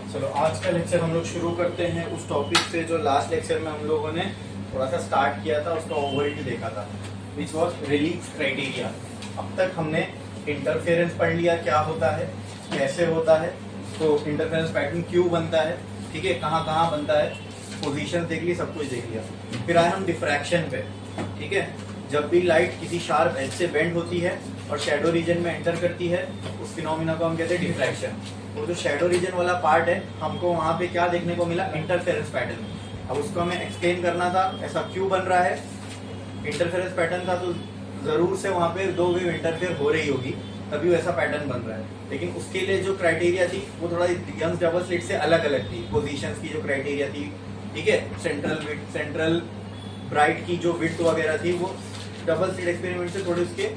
चलो आज का लेक्चर हम लोग शुरू करते हैं उस टॉपिक से जो लास्ट लेक्चर में हम लोगों ने थोड़ा सा स्टार्ट किया था, उसका ओवरव्यू देखा था, विच वॉज रिलीज क्राइटेरिया। अब तक हमने इंटरफेरेंस पढ़ लिया, क्या होता है, कैसे होता है, तो इंटरफेरेंस पैटर्न क्यों बनता है, ठीक है, कहाँ कहाँ बनता है, पोजीशन देख ली, सब कुछ देख लिया। फिर आए हम डिफ्रैक्शन पे, ठीक है। जब भी लाइट किसी शार्प एज से बेंड होती है और शेडो रीजन में एंटर करती है, उस फिनोमिना को हम कहते हैं डिफ्रैक्शन। वो जो शेडो रीजन वाला पार्ट है, हमको वहां पे क्या देखने को मिला, इंटरफेरेंस पैटर्न। अब उसको हमें एक्सप्लेन करना था, ऐसा क्यों बन रहा है। इंटरफेरेंस पैटर्न था तो जरूर से वहां पे दो वेव इंटरफेयर हो रही होगी, तभी वैसा पैटर्न बन रहा है। लेकिन उसके लिए जो क्राइटेरिया थी वो थोड़ा यंग्स डबल स्लिट से अलग अलग थी। पोजीशंस की जो क्राइटेरिया थी, ठीक है, सेंट्रल ब्राइट की जो विड्थ वगैरह थी, वो डबल स्लिट एक्सपेरिमेंट से थोड़े उसके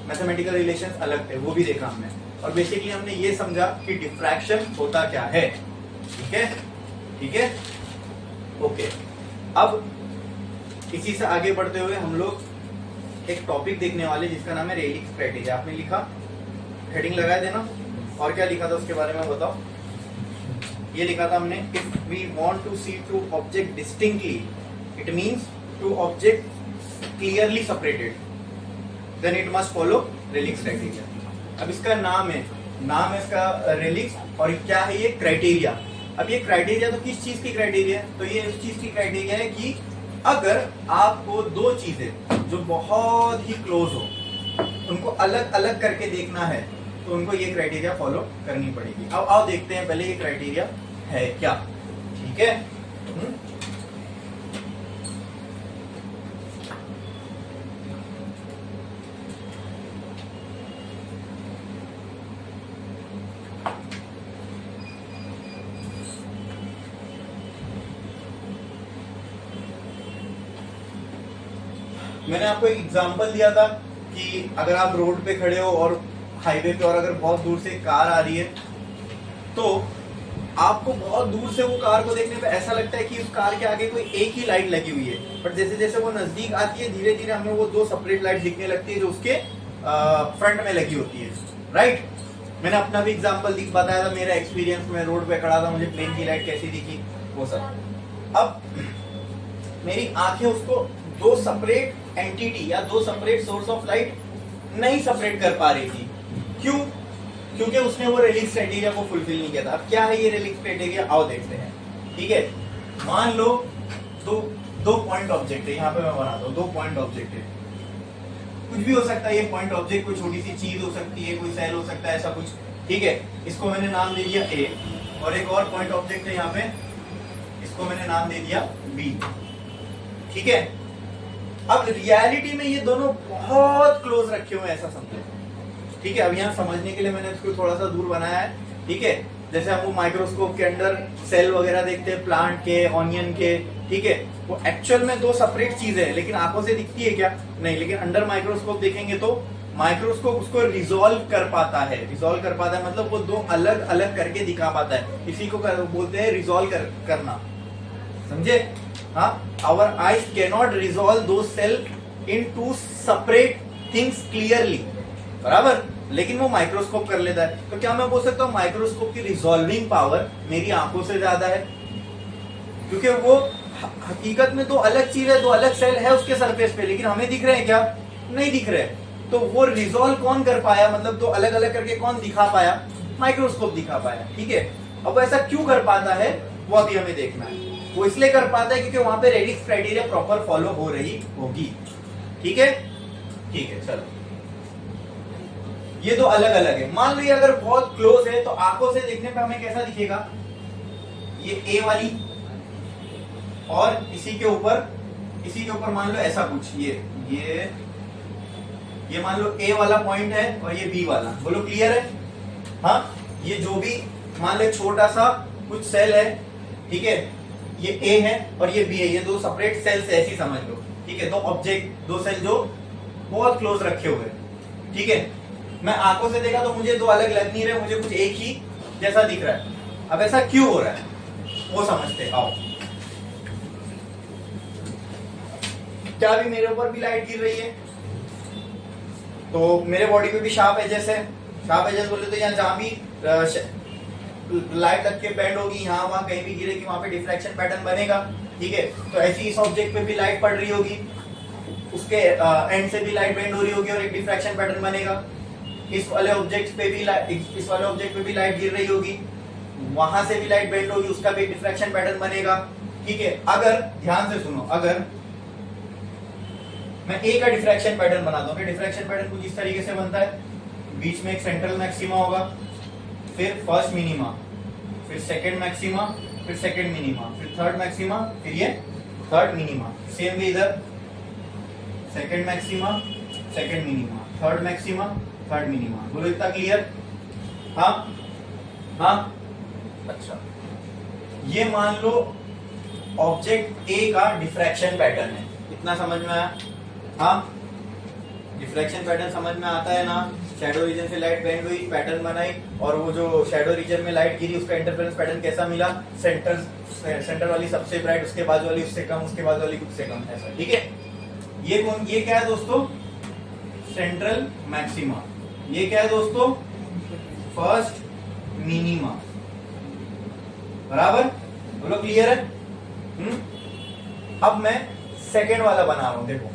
मैथमेटिकल रिलेशंस अलग थे, वो भी देखा हमने। और बेसिकली हमने ये समझा कि डिफ्रैक्शन होता क्या है, ठीक है, ठीक है, ओके। अब इसी से आगे बढ़ते हुए हम लोग एक टॉपिक देखने वाले जिसका नाम है रेलिक्स क्राइटेरिया। आपने लिखा, हेडिंग लगा देना, और क्या लिखा था उसके बारे में बताओ। ये लिखा था हमने, if we want to see two object distinctly, it means two object clearly separated, then it must follow Rayleigh's criteria. अब इसका नाम है इसका रेलिक्स, और क्या है ये क्राइटेरिया। अब ये क्राइटेरिया तो किस चीज की क्राइटेरिया है, तो ये उस चीज की क्राइटेरिया है कि अगर आपको दो चीजें जो बहुत ही क्लोज हो उनको अलग अलग करके देखना है, तो उनको ये क्राइटेरिया फॉलो करनी पड़ेगी। अब आओ देखते हैं पहले ये क्राइटेरिया है क्या, ठीक है। मैंने आपको एक एग्जांपल दिया था कि अगर आप रोड पे खड़े हो और हाईवे पे, और अगर बहुत दूर से कार आ रही है, तो आपको बहुत दूर से वो कार को देखने पे ऐसा लगता है कि उस कार के आगे कोई एक ही लाइट लगी हुई है। बट जैसे जैसे वो नजदीक आती है, धीरे धीरे हमें वो दो सेपरेट लाइट दिखने लगती है जो उसके फ्रंट में लगी होती है, राइट। मैंने अपना भी एग्जाम्पल बताया था, मेरा एक्सपीरियंस में रोड पे खड़ा था, मुझे प्लेन की लाइट कैसी दिखी, वो सब। अब मेरी आंखें उसको दो सेपरेट एंटिटी या दो सेपरेट सोर्स ऑफ लाइट नहीं सेपरेट कर पा रही थी। क्यों? क्योंकि उसने वो रेलिक्स क्राइटेरिया को फुलफिल नहीं किया था। अब क्या है ये रेलिक्स क्राइटेरिया, आओ देखते हैं, ठीक है। मान लो दो पॉइंट ऑब्जेक्ट है, यहाँ पे मैं बनाता हूँ, दो पॉइंट ऑब्जेक्ट है, कुछ भी हो सकता है ये पॉइंट ऑब्जेक्ट, कोई छोटी सी चीज हो सकती है, कोई सेल हो सकता है, ऐसा कुछ, ठीक है। इसको मैंने नाम दे दिया ए, और एक और पॉइंट ऑब्जेक्ट है यहाँ पे, इसको मैंने नाम दे दिया बी, ठीक है। अब रियलिटी में ये दोनों बहुत क्लोज रखे हुए हैं, ऐसा समझो, ठीक है। अब यहाँ समझने के लिए मैंने इसको थोड़ा सा दूर बनाया है, ठीक है। जैसे हम वो माइक्रोस्कोप के अंदर सेल वगैरह देखते हैं, प्लांट के, ऑनियन के, ठीक है, वो एक्चुअल में दो सेपरेट चीजें हैं, लेकिन आंखों से दिखती है क्या, नहीं। लेकिन अंडर माइक्रोस्कोप देखेंगे तो माइक्रोस्कोप उसको रिजॉल्व कर पाता है, मतलब वो दो अलग अलग करके दिखा पाता है। इसी को बोलते हैं रिजॉल्व करना, समझे। हाँ, our eyes cannot resolve those cells into separate things clearly, बराबर, लेकिन वो माइक्रोस्कोप कर लेता है। तो क्या मैं बोल सकता हूँ माइक्रोस्कोप की रिजॉल्विंग पावर मेरी आंखों से ज्यादा है, क्योंकि वो हकीकत में दो अलग चीज है, दो अलग सेल है उसके सरफेस पे, लेकिन हमें दिख रहे हैं क्या, नहीं दिख रहे। तो वो रिजॉल्व कौन कर पाया, मतलब दो अलग अलग करके कौन दिखा पाया, माइक्रोस्कोप दिखा पाया, ठीक है। अब ऐसा क्यों कर पाता है वो अभी हमें देखना है। वो इसलिए कर पाता है क्योंकि वहां पे रेडिक्स क्राइटेरिया प्रॉपर फॉलो हो रही होगी, ठीक है, ठीक है। चलो, ये दो अलग अलग है। मान लो ये अगर बहुत क्लोज है तो आंखों से देखने पे हमें कैसा दिखेगा, ये ए वाली, और इसी के ऊपर मान लो ऐसा कुछ, ये मान लो ए वाला पॉइंट है और ये बी वाला, बोलो क्लियर है। हाँ, ये जो भी मान लो छोटा सा कुछ सेल है, ठीक है, ये ए है और ये बी है, ये दो सेपरेट सेल्स ऐसी समझ लो, ठीक है। दो ऑब्जेक्ट, दो सेल जो बहुत क्लोज रखे हुए, ठीक है। मैं आंखों से देखा तो मुझे दो अलग लग नहीं रहे, मुझे कुछ एक ही जैसा दिख रहा है। अब ऐसा क्यों हो रहा है वो समझते, आओ। क्या भी मेरे ऊपर भी लाइट गिर रही है, तो मेरे बॉडी पे भी शार्प एजेस है। शार्प एजेस बोले तो यहाँ जहां भी लाइट लग के बेंड होगी, यहाँ वहां कहीं भी गिरेगी, वहां पे डिफ्रैक्शन पैटर्न बनेगा। ठीक है, तो ऐसी इस ऑब्जेक्ट पे भी लाइट पड़ रही होगी, उसके एंड से भी लाइट बेंड हो रही होगी और एक डिफ्रैक्शन पैटर्न बनेगा। इस वाले ऑब्जेक्ट पे भी लाइट गिर रही होगी, वहां से भी लाइट बेंड होगी, उसका भी डिफ्रैक्शन पैटर्न बनेगा। ठीक है, अगर ध्यान से सुनो, अगर मैं ए का डिफ्रैक्शन पैटर्न बनाता हूँ, डिफ्रैक्शन पैटर्न कुछ इस तरीके से बनता है, बीच में एक सेंट्रल मैक्सिमा होगा, फिर फर्स्ट मिनिमा, फिर सेकंड मैक्सिमा, फिर सेकंड मिनिमा, फिर थर्ड मैक्सिमा, फिर ये थर्ड मिनिमा। सेम वे इधर second maxima, second minima, third maxima, third minima. बोलो इतना क्लियर? हाँ हाँ, अच्छा। ये मान लो ऑब्जेक्ट ए का डिफ्रैक्शन पैटर्न है, इतना समझ में आया? हाँ, डिफ्रैक्शन पैटर्न समझ में आता है ना? शैडो रीजन से लाइट बेंड हुई, पैटर्न बनाई, और वो जो शैडो रीजन में लाइट गिरी उसका इंटरफेरेंस पैटर्न कैसा मिला? सेंटर वाली सबसे ब्राइट, उसके बाद वाली उससे कम, उसके बाद वाली उससे कम, ऐसा। ठीक है, ये क्या है दोस्तों? Central maxima. ये क्या है दोस्तों? First minima. बराबर? बोलो क्लियर है? अब मैं सेकेंड वाला बना रहा हूं, देखो।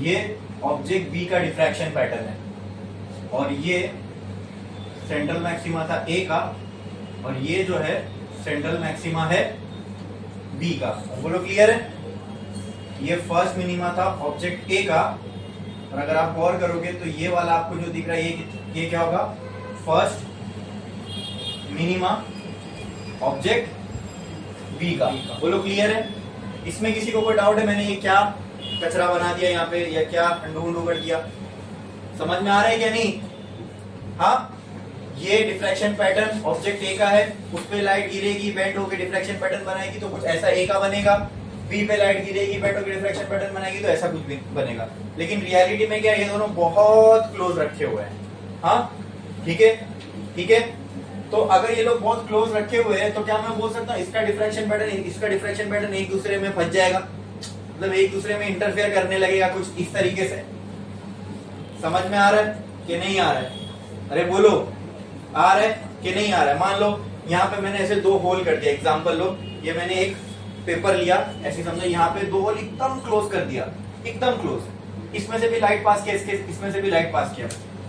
ये ऑब्जेक्ट बी का डिफ्रैक्शन पैटर्न है, और ये सेंट्रल मैक्सिमा था ए का, और ये जो है सेंट्रल मैक्सिमा है बी का। बोलो क्लियर है? ये फर्स्ट मिनिमा था ऑब्जेक्ट ए का, और अगर आप गौर करोगे तो ये वाला आपको जो दिख रहा है ये क्या होगा? फर्स्ट मिनिमा ऑब्जेक्ट बी का। बोलो क्लियर है? इसमें किसी को कोई डाउट है? मैंने ये क्या कचरा बना दिया यहाँ पे, या क्या अंडू कर दिया? समझ में आ रहा है क्या नहीं? हाँ, ये डिफ्रैक्शन पैटर्न ऑब्जेक्ट ए का है, उस पे लाइट गिरेगी, बेंड होकर डिफ्रैक्शन पैटर्न बनाएगी, तो कुछ ऐसा ए का बनेगा। बी पे लाइट गिरेगी, बेंड होकर डिफ्रैक्शन पैटर्न बनाएगी, तो ऐसा कुछ भी बनेगा। लेकिन रियलिटी में क्या, ये दोनों बहुत क्लोज रखे हुए हैं। हाँ, ठीक है, ठीक है। तो अगर ये लोग बहुत क्लोज रखे हुए हैं, तो क्या मैं बोल सकता हूँ इसका डिफ्रैक्शन पैटर्न, इसका डिफ्रैक्शन पैटर्न एक दूसरे में फंस जाएगा, मतलब एक दूसरे में इंटरफेयर करने लगेगा कुछ इस तरीके से। समझ में आ रहा है कि नहीं आ रहा है? अरे बोलो, आ रहा है कि नहीं आ रहा है? मान लो यहाँ पे मैंने ऐसे दो होल कर दिया, एग्जांपल लो, ये मैंने एक पेपर लिया, ऐसे समझो, यहाँ पे दो होल एकदम क्लोज कर दिया, एकदम क्लोज। इसमें से भी लाइट पास किया, इसमें से भी लाइट पास किया।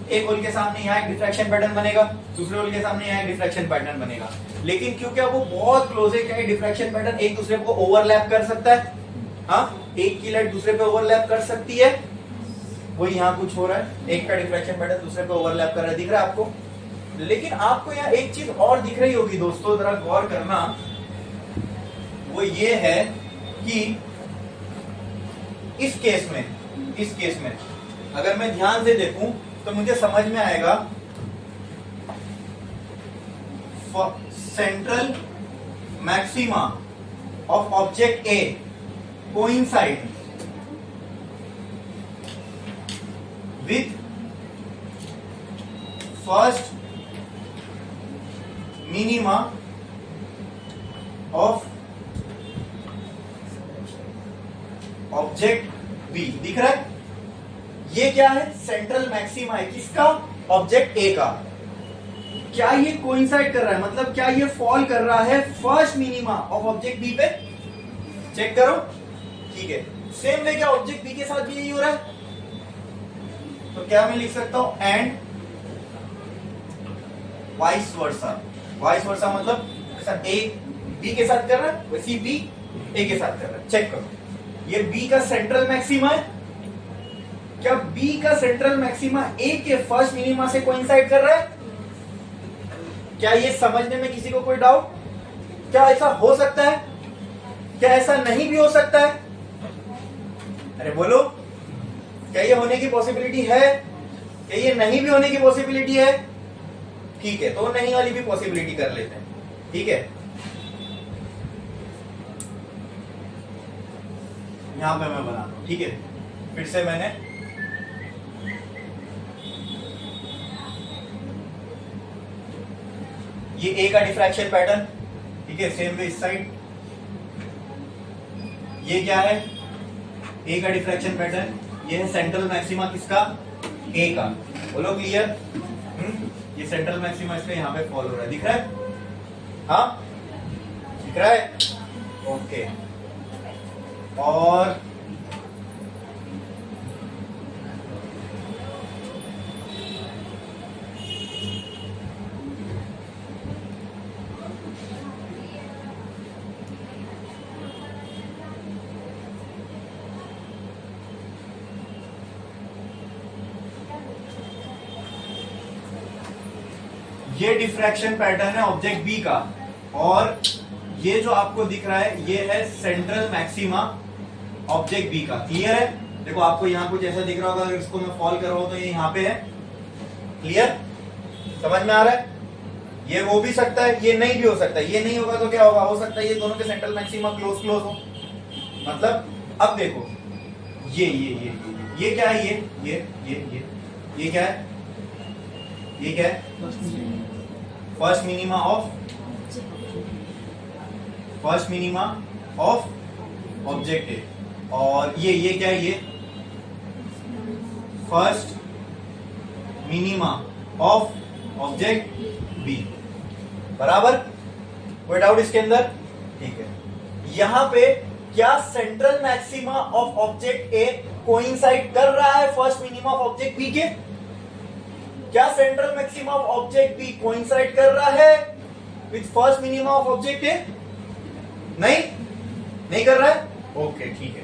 एक होल के सामने यहाँ एक डिफ्रैक्शन पैटर्न बनेगा, दूसरे होल के सामने यहाँ एक डिफ्रैक्शन पैटर्न बनेगा। लेकिन क्योंकि वो बहुत क्लोज है, क्या डिफ्रैक्शन पैटर्न एक दूसरे को ओवरलैप कर सकता है? हाँ, एक की लाइट दूसरे पे ओवरलैप कर सकती है। वही यहाँ कुछ हो रहा है, एक का डिफ्रैक्शन पैटर्न दूसरे पे ओवरलैप कर रहा है, दिख रहा है आपको? लेकिन आपको यहाँ एक चीज और दिख रही होगी दोस्तों, जरा गौर करना, वो ये है कि इस केस में अगर मैं ध्यान से देखूं तो मुझे समझ में आएगा central maxima of object A coincide with first minima of object B. दिख रहा है? ये क्या है? सेंट्रल मैक्सिमा है, किसका? ऑब्जेक्ट ए का। क्या ये कोइंसाइड कर रहा है, मतलब क्या ये फॉल कर रहा है first minima of object B पे? चेक करो। ठीक है, सेम वे क्या ऑब्जेक्ट बी के साथ भी यही हो रहा है? तो क्या मैं लिख सकता हूं? And vice versa. Vice versa मतलब ए बी के साथ कर रहा है, वैसे बी ए के साथ कर रहा है। चेक करो, ये बी का सेंट्रल मैक्सिमा है, क्या बी का सेंट्रल मैक्सिमा ए के फर्स्ट मिनिमा से कोइंसाइड कर रहा है? क्या ये समझने में किसी को कोई डाउट? क्या ऐसा हो सकता है? क्या ऐसा नहीं भी हो सकता है? अरे बोलो, क्या ये होने की पॉसिबिलिटी है? क्या ये नहीं भी होने की पॉसिबिलिटी है? ठीक है, तो नहीं वाली भी पॉसिबिलिटी कर लेते हैं। ठीक है, यहां पे मैं बना दूं। ठीक है, फिर से मैंने ये ए का डिफ्रैक्शन पैटर्न, ठीक है, सेम वे इस साइड, ये क्या है, ए का डिफ्रैक्शन पैटर्न, ये है सेंट्रल मैक्सिमा किसका, ए का, बोलो क्लियर। ये सेंट्रल मैक्सिमा इसमें यहाँ पे फॉल हो रहा है, दिख रहा है, हाँ दिख रहा है, ओके। और ये डिफ्रैक्शन पैटर्न है ऑब्जेक्ट बी का, और ये जो आपको दिख रहा है ये है सेंट्रल मैक्सिमा ऑब्जेक्ट बी का। क्लियर है? देखो आपको यहाँ कुछ ऐसा दिख रहा होगा, अगर इसको मैं फॉल कर रहा हूं तो ये यहाँ पे है। क्लियर? समझ में आ रहा है? ये हो भी सकता है, ये नहीं भी हो सकता है। ये नहीं होगा तो क्या होगा, हो सकता है ये दोनों के सेंट्रल मैक्सिमा क्लोज क्लोज हो। मतलब अब देखो ये क्या है, ये क्या है, ये क्या है, first minima of object A, और ये क्या है, ये first minima of object B. बराबर? कोई डाउट इसके अंदर? ठीक है। यहां पे क्या central maxima of object A coincide कर रहा है first minima of object B के? क्या central maxima of object B coincide कर रहा है with first minima of object A? नहीं कर रहा है। ओके ठीक है,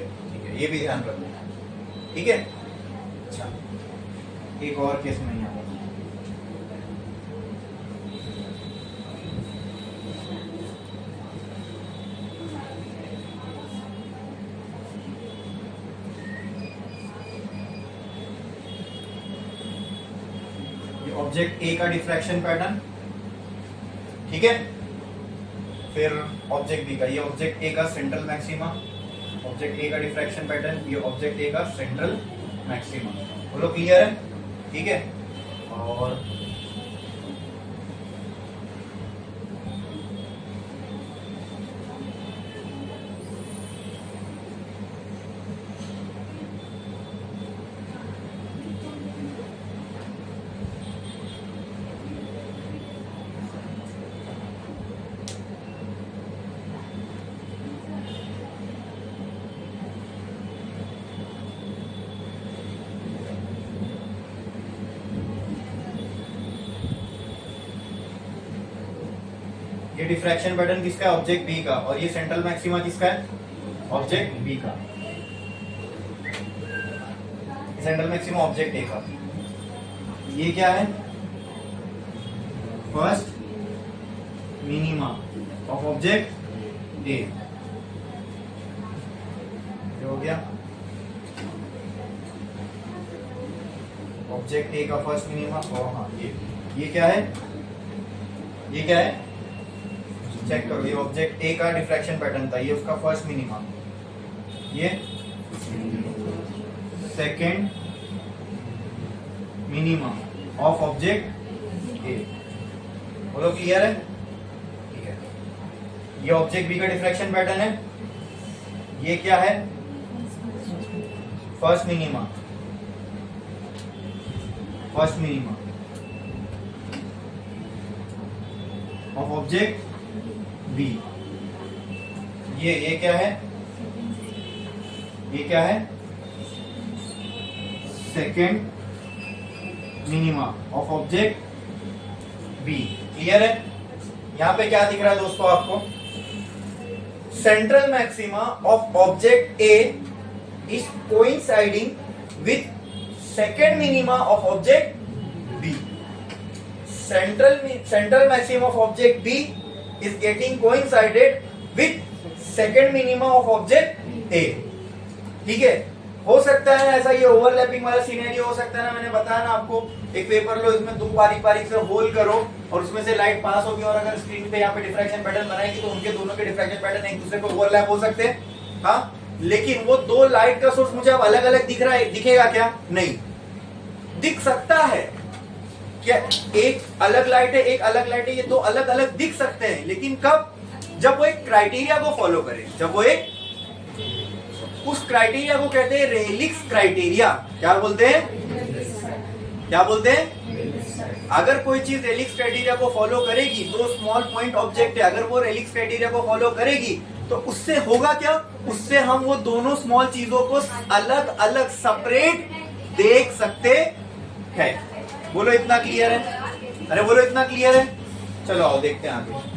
ये भी ध्यान रखो। ठीक है, अच्छा एक और केस में यहाँ ऑब्जेक्ट ए का डिफ्रैक्शन पैटर्न, ठीक है, फिर ऑब्जेक्ट बी का, ये ऑब्जेक्ट ए का सेंट्रल मैक्सिमा, ऑब्जेक्ट ए का डिफ्रैक्शन पैटर्न, ये ऑब्जेक्ट ए का सेंट्रल मैक्सिमा। बोलो क्लियर है? ठीक है। और ये डिफ्रैक्शन पैटर्न किसका है, ऑब्जेक्ट बी का, और ये सेंट्रल मैक्सिमा किसका है, ऑब्जेक्ट बी का। सेंट्रल मैक्सिमा ऑब्जेक्ट ए का, ये क्या है, फर्स्ट मिनिमा ऑफ ऑब्जेक्ट ए। हो गया ऑब्जेक्ट ए का फर्स्ट मिनिमा, और हाँ ये क्या है, ये क्या है, चेक करो, ये ऑब्जेक्ट ए का डिफ्रैक्शन पैटर्न था, ये उसका फर्स्ट मिनिमा, ये second minima of object A. बोलो क्लियर है? ठीक है। ये ऑब्जेक्ट बी का डिफ्रैक्शन पैटर्न है, ये क्या है, first minima of object B. ये क्या है, ये क्या है, second minima of object B. Clear है? यहां पे क्या दिख रहा है दोस्तों आपको, central maxima of object A is coinciding with second minima of object B. Central maxima of object B is getting coincided with second minima of object A। ठीक है, हो सकता है ऐसा, ये ओवरलैपिंग वाला सिनेरियो हो सकता है ना, मैंने बताया ना आपको, एक पेपर लो, इसमें दो बारीक से होल करो और उसमें से लाइट पास होगी, और अगर स्क्रीन पे यहाँ पे डिफ्रैक्शन पैटर्न बनाएगी तो उनके दोनों के डिफ्रैक्शन पैटर्न एक दूसरे को ओवरलैप हो सकते हैं। हाँ, लेकिन वो दो लाइट का सोर्स मुझे अब अलग अलग दिख रहा है, दिखेगा क्या? नहीं दिख सकता है, क्या एक अलग लाइट है, एक अलग लाइट है, ये दो अलग अलग दिख सकते हैं, लेकिन कब? जब वो एक क्राइटेरिया को फॉलो करे, जब वो एक उस क्राइटेरिया को कहते हैं रेलिक्स क्राइटेरिया। क्या बोलते हैं? क्या बोलते हैं? अगर कोई चीज रेलिक्स क्राइटेरिया को फॉलो करेगी, दो स्मॉल पॉइंट ऑब्जेक्ट है, अगर वो रेलिक्स क्राइटेरिया को फॉलो करेगी तो उससे होगा क्या? उससे हम वो दोनों स्मॉल चीजों को अलग अलग सेपरेट देख सकते हैं। बोलो इतना क्लियर है? अरे बोलो इतना क्लियर है? चलो आओ देखते हैं आगे।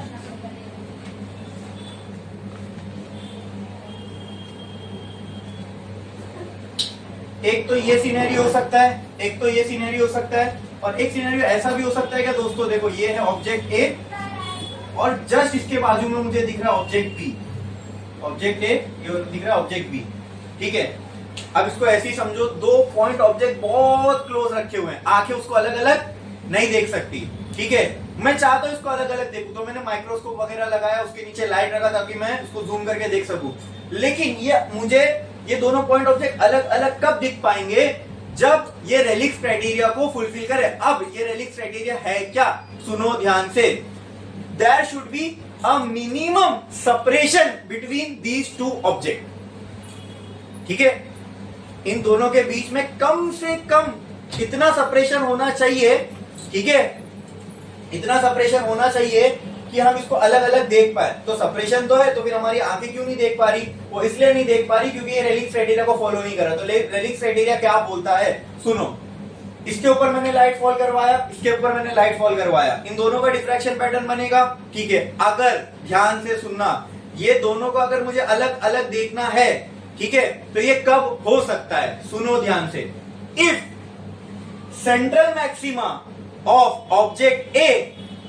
एक तो ये सिनेरियो हो सकता है, एक तो ये सिनेरियो हो सकता है, और एक सिनेरियो ऐसा भी हो सकता है क्या दोस्तों, देखो ये है ऑब्जेक्ट ए और जस्ट इसके बाजू में मुझे दिख रहा है ऑब्जेक्ट बी। ऑब्जेक्ट ए, ये दिख रहा है ऑब्जेक्ट बी, ठीक है। अब इसको ऐसे ही समझो, दो पॉइंट ऑब्जेक्ट बहुत क्लोज रखे हुए हैं, आंखें उसको अलग अलग नहीं देख सकती, ठीक है। मैं चाहता हूं इसको अलग अलग देखूं, तो मैंने माइक्रोस्कोप वगैरह लगाया, उसके नीचे लाइट रखा ताकि मैं इसको जूम करके देख सकूं। लेकिन ये दोनों पॉइंट ऑब्जेक्ट अलग अलग कब दिख पाएंगे? जब ये रेलिक्स क्राइटेरिया को फुलफिल करे। अब ये रेलिक्स क्राइटेरिया है क्या? सुनो ध्यान से। There should be a minimum separation between these two object, ठीक है। इन दोनों के बीच में कम से कम कितना सेपरेशन होना चाहिए, ठीक है, इतना सेपरेशन होना चाहिए कि हम इसको अलग अलग देख पाए। तो सेपरेशन तो है, तो फिर हमारी आंखें क्यों नहीं देख पा रही? वो इसलिए नहीं देख पा रही क्योंकि ये रेलिक्स क्राइटेरिया को फॉलो नहीं कर रहा। तो रेलिक्स क्राइटेरिया क्या बोलता है, सुनो। इसके ऊपर मैंने लाइट फॉल करवाया, इसके ऊपर मैंने लाइट फॉल करवाया, इन दोनों का डिफ्रैक्शन पैटर्न बनेगा, ठीक है। अगर ध्यान से सुनना, ये दोनों को अगर मुझे अलग अलग देखना है, ठीक है, तो ये कब हो सकता है? सुनो ध्यान से। If central maxima of object A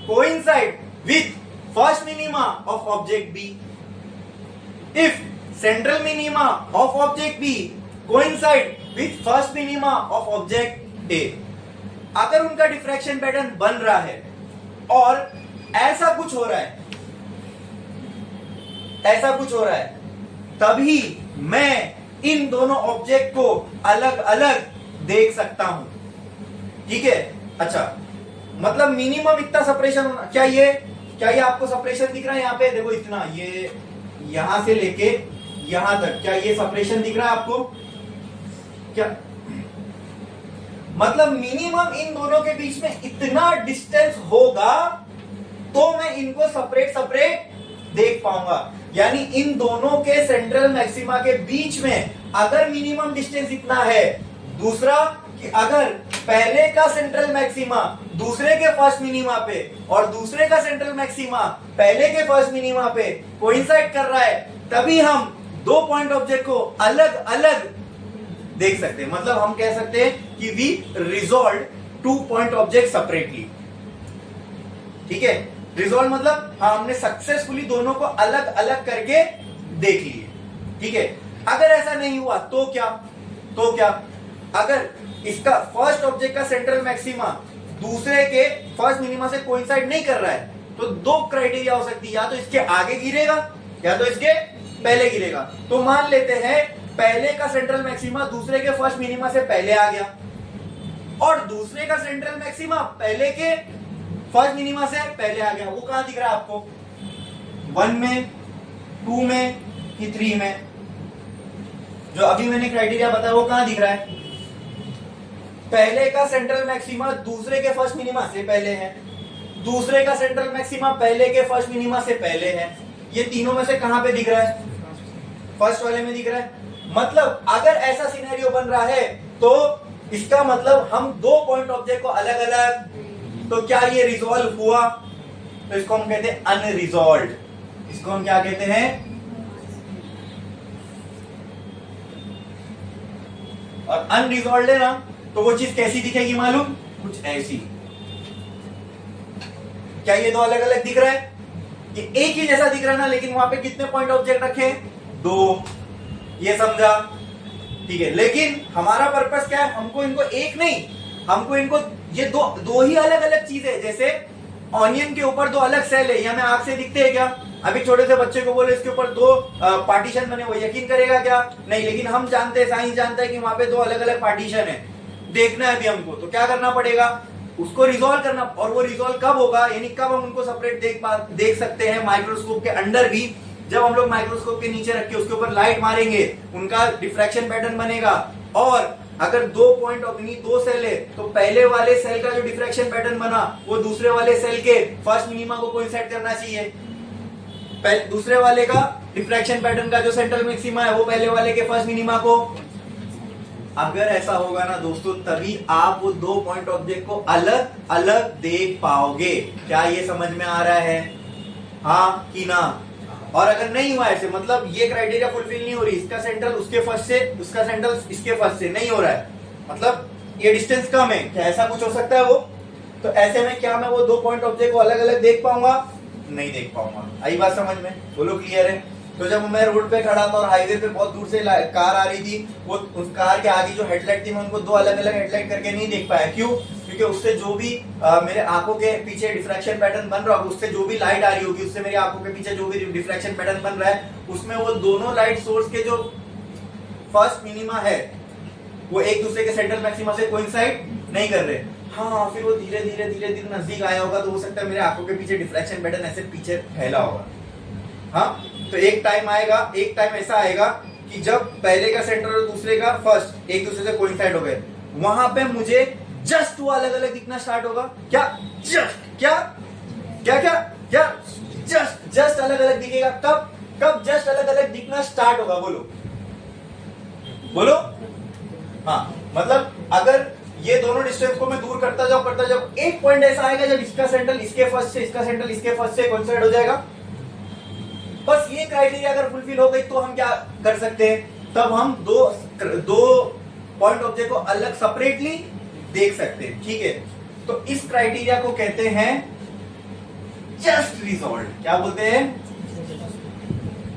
coincide with first minima of object B. If central minima of object B coincide with first minima of object A. अगर उनका डिफ्रैक्शन पैटर्न बन रहा है और ऐसा कुछ हो रहा है, ऐसा कुछ हो रहा है, तभी मैं इन दोनों ऑब्जेक्ट को अलग अलग देख सकता हूं, ठीक है। अच्छा, मतलब मिनिमम इतना सेपरेशन होना। क्या ये आपको सेपरेशन दिख रहा है? यहाँ पे देखो, इतना, ये यहां से लेके यहां तक, क्या ये सेपरेशन दिख रहा है आपको? क्या मतलब मिनिमम इन दोनों के बीच में इतना डिस्टेंस होगा तो मैं इनको सेपरेट सेपरेट देख पाऊंगा। यानी इन दोनों के सेंट्रल मैक्सिमा के बीच में अगर मिनिमम डिस्टेंस इतना है, दूसरा कि अगर पहले का सेंट्रल मैक्सिमा दूसरे के फर्स्ट मिनिमा पे और दूसरे का सेंट्रल मैक्सिमा पहले के फर्स्ट मिनिमा पे कोइंसाइड कर रहा है, तभी हम दो पॉइंट ऑब्जेक्ट को अलग अलग देख सकते हैं। मतलब हम कह सकते हैं कि we resolve two point object separately, ठीक है। रिजॉल्व मतलब हाँ, हमने सक्सेसफुली दोनों को अलग अलग करके देख लिए, ठीक है। अगर ऐसा नहीं हुआ तो क्या? तो क्या अगर इसका फर्स्ट ऑब्जेक्ट का सेंट्रल मैक्सिमा दूसरे के फर्स्ट मिनिमा से कोइंसाइड नहीं कर रहा है, तो दो क्राइटेरिया हो सकती है, या तो इसके आगे गिरेगा या तो इसके पहले गिरेगा। तो मान लेते हैं पहले का सेंट्रल मैक्सिमा दूसरे के फर्स्ट मिनिमा से पहले आ गया और दूसरे का सेंट्रल मैक्सिमा पहले के फर्स्ट मिनिमा से पहले आ गया। वो कहां दिख रहा है आपको? 1 में, 2 में कि 3 में? जो अभी मैंने क्राइटेरिया बताया वो कहां दिख रहा है? पहले का सेंट्रल मैक्सिमा दूसरे के फर्स्ट मिनिमा से पहले है, दूसरे का सेंट्रल मैक्सिमा पहले के फर्स्ट मिनिमा से पहले है। ये तीनों में से कहां पे दिख रहा है? फर्स्ट वाले में दिख रहा है। मतलब अगर ऐसा सिनेरियो बन रहा है तो इसका मतलब हम दो पॉइंट ऑब्जेक्ट को अलग अलग, तो क्या ये रिजॉल्व हुआ? तो इसको हम कहते हैं अनरिजॉल्व्ड। इसको हम क्या कहते हैं? और अनरिजॉल्व्ड है ना, तो वो चीज कैसी दिखेगी मालूम? कुछ ऐसी। क्या ये दो अलग अलग दिख रहा है? ये एक ही जैसा दिख रहा है ना, लेकिन वहां पे कितने पॉइंट ऑब्जेक्ट रखे? 2। ये समझा? ठीक है। लेकिन हमारा पर्पस क्या है? हमको इनको एक नहीं, हमको इनको ये दो ही अलग अलग चीज है। जैसे ऑनियन के ऊपर दो अलग सेल है, हमें आंख से दिखते हैं क्या? अभी छोटे से बच्चे को बोले इसके ऊपर दो पार्टीशन बने, वो यकीन करेगा क्या? नहीं। लेकिन हम जानते हैं, साइंस जानता है कि वहां पे दो अलग अलग पार्टीशन है। देखना है अभी हमको, तो क्या करना पड़ेगा? उसको रिजॉल्व करना। और वो रिजॉल्व कब होगा, यानी कब हम उनको सेपरेट देख सकते हैं माइक्रोस्कोप के अंडर भी, जब हम लोग माइक्रोस्कोप के नीचे रख के उसके ऊपर लाइट मारेंगे, उनका डिफ्रैक्शन पैटर्न बनेगा। और अगर दो पॉइंट ऑफ दो सेल है तो पहले वाले सेल का जो डिफ्रैक्शन पैटर्न बना वो दूसरे वाले सेल के फर्स्ट मिनिमा को कोइंसाइड करना चाहिए। दूसरे वाले का डिफ्रैक्शन पैटर्न का जो सेंट्रल मैक्सिमा है वो पहले वाले के फर्स्ट मिनिमा को। अगर ऐसा होगा ना दोस्तों, तभी आप वो दो पॉइंट ऑब्जेक्ट को अलग अलग देख पाओगे। क्या ये समझ में आ रहा है, हाँ कि ना? और अगर नहीं हुआ ऐसे, मतलब ये क्राइटेरिया फुलफिल नहीं हो रही, इसका सेंट्रल उसके फर्स्ट से, उसका सेंट्रल इसके फर्स्ट से नहीं हो रहा है, मतलब ये डिस्टेंस कम है, क्या ऐसा कुछ हो सकता है वो? तो ऐसे में क्या मैं वो दो पॉइंट ऑब्जेक्ट को अलग अलग देख पाऊंगा? नहीं देख पाऊंगा। आई बात समझ में? बोलो क्लियर है? तो जब मैं रोड पे खड़ा था और हाईवे पे बहुत दूर से कार आ रही थी, वो उस कार के आगे जो हेडलाइट थी मैं उनको दो अलग अलग हेडलाइट करके नहीं देख पाया। क्यों? क्योंकि उससे जो भी मेरे आंखों के पीछे डिफ्रैक्शन पैटर्न बन रहा होगा, उससे जो भी लाइट आ रही होगी, उससे मेरी आंखों के पीछे जो भी डिफ्रैक्शन पैटर्न बन रहा है, उसमें वो दोनों लाइट सोर्स के जो फर्स्ट मिनिमा है वो एक दूसरे के सेंट्रल मैक्सिमा से कोइंसाइड नहीं कर रहे। हाँ, फिर वो धीरे धीरे धीरे धीरे नजदीक आया होगा, तो हो सकता है मेरे आंखों के पीछे डिफ्रैक्शन पैटर्न ऐसे पीछे फैला होगा। हाँ, तो एक टाइम आएगा, एक टाइम ऐसा आएगा कि जब पहले का सेंटर और दूसरे का फर्स्ट एक दूसरे से कोइंसाइड हो गए, वहां पे मुझे जस्ट वो अलग अलग दिखना स्टार्ट होगा। क्या जस्ट? क्या क्या क्या क्या जस्ट अलग अलग दिखेगा? कब कब जस्ट अलग अलग दिखना स्टार्ट होगा? बोलो बोलो। हाँ, मतलब अगर ये दोनों डिस्टेंस को मैं दूर करता जाऊं, एक पॉइंट ऐसा आएगा जब इसका सेंट्रल इसके फर्स्ट से, इसका सेंट्रल इसके फर्स्ट से कोइंसाइड हो जाएगा। बस ये क्राइटेरिया अगर फुलफिल हो गई तो हम क्या कर सकते हैं? तब हम दो पॉइंट ऑब्जेक्ट को अलग सेपरेटली देख सकते हैं। ठीक है, तो इस क्राइटेरिया को कहते हैं जस्ट रिजॉल्व। क्या बोलते हैं?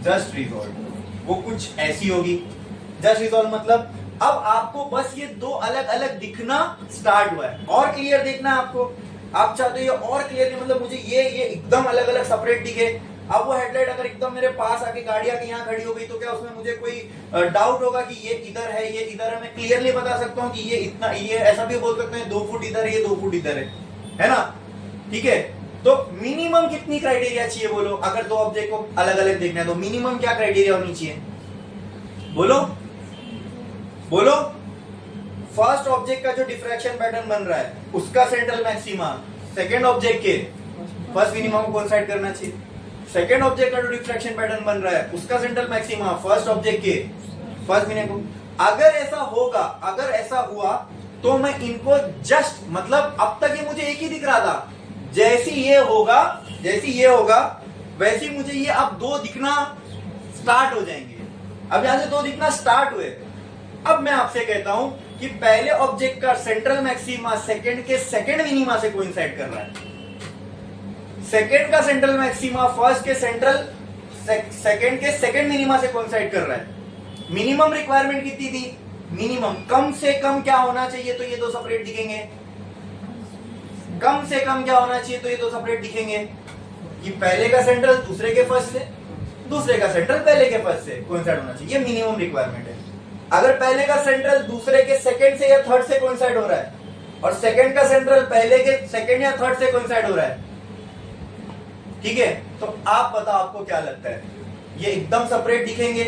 Just resolve. वो कुछ ऐसी होगी। जस्ट रिजॉल्व मतलब अब आपको बस ये दो अलग अलग दिखना स्टार्ट हुआ है, और क्लियर देखना है आपको। आप चाहते हो ये और क्लियर, मतलब मुझे ये एकदम अलग अलग सेपरेट दिखे। अब वो हेडलाइट अगर एकदम मेरे पास आके गाड़ी आके यहाँ खड़ी हो गई तो क्या उसमें मुझे कोई डाउट होगा कि ये इधर है, ये इधर है? मैं क्लियरली बता सकता हूँ कि ये इतना, ये ऐसा भी बोल सकते हैं 2 फुट इधर है, ये 2 फुट इधर है ना? ठीक है, तो मिनिमम कितनी क्राइटेरिया चाहिए बोलो? अगर दो ऑब्जेक्ट को अलग अलग देखना है तो मिनिमम क्या क्राइटेरिया होनी चाहिए? बोलो बोलो। फर्स्ट ऑब्जेक्ट का जो डिफ्रैक्शन पैटर्न बन रहा है उसका सेंट्रल मैक्सिमा सेकंड ऑब्जेक्ट के फर्स्ट मिनिमा को कोइंसाइड करना चाहिए। सेकंड ऑब्जेक्ट का जो डिफ्रैक्शन पैटर्न बन रहा है उसका सेंट्रल मैक्सिमा फर्स्ट ऑब्जेक्ट के फर्स्ट मिनिमा को। अगर ऐसा होगा, अगर ऐसा हुआ तो मैं इनको जस्ट, मतलब अब तक ये मुझे एक ही दिख रहा था, जैसी ये होगा वैसी मुझे ये अब दो दिखना स्टार्ट हो जाएंगे। अब यहां से दो दिखना स्टार्ट हुए। अब मैं आपसे कहता हूं कि पहले ऑब्जेक्ट का सेंट्रल मैक्सिमा सेकंड के सेकंड मिनिमा से कोइंसाइड कर रहा है, सेकंड का सेंट्रल मैक्सिमा फर्स्ट के सेकंड के सेकंड मिनिमा से कोइंसाइड कर रहा है। मिनिमम रिक्वायरमेंट कितनी थी? मिनिमम कम से कम क्या होना चाहिए तो ये दो सेपरेट दिखेंगे? कम से कम क्या होना चाहिए तो ये दो सेपरेट दिखेंगे? कि पहले का सेंट्रल दूसरे के फर्स्ट से, दूसरे का सेंट्रल पहले के फर्स्ट से कोइंसाइड होना चाहिए। ये मिनिमम रिक्वायरमेंट है। अगर पहले का सेंट्रल दूसरे के सेकंड से या थर्ड से कोइंसाइड हो रहा है और सेकंड का सेंट्रल पहले के सेकंड या थर्ड से कोइंसाइड हो रहा है, ठीक है, तो आप बताओ आपको क्या लगता है? ये एकदम सेपरेट दिखेंगे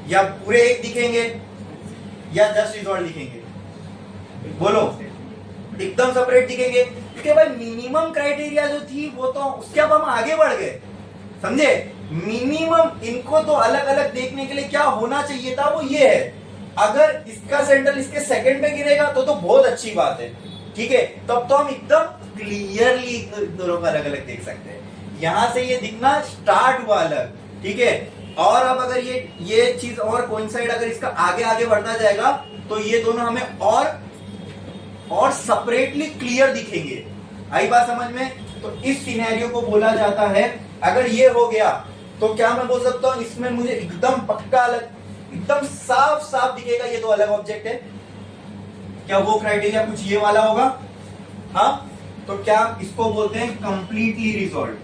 या पूरे एक दिखेंगे या जस्ट रिजॉल्व दिखेंगे? बोलो। एकदम सेपरेट दिखेंगे, क्योंकि भाई मिनिमम क्राइटेरिया जो थी वो तो उसके अब हम आगे बढ़ गए, समझे? मिनिमम इनको तो अलग अलग देखने के लिए क्या होना चाहिए था वो ये है, अगर इसका सेंट्रल इसके सेकंड पे गिरेगा तो बहुत अच्छी बात है, ठीक है, तब तो हम एकदम क्लियरली दोनों को अलग अलग देख सकते हैं। यहां से ये दिखना स्टार्ट हुआ अलग, ठीक है, और अब अगर ये चीज और कोइंसाइड अगर इसका आगे आगे बढ़ता जाएगा तो ये दोनों हमें और सेपरेटली क्लियर दिखेंगे। आई बात समझ में? तो इस सिनेरियो को बोला जाता है, अगर ये हो गया तो क्या मैं बोल सकता हूं इसमें मुझे एकदम पक्का अलग, एकदम साफ साफ दिखेगा ये दो अलग ऑब्जेक्ट है। क्या वो क्राइटेरिया कुछ ये वाला होगा? हाँ, तो क्या इसको बोलते हैं कंप्लीटली रिजॉल्व।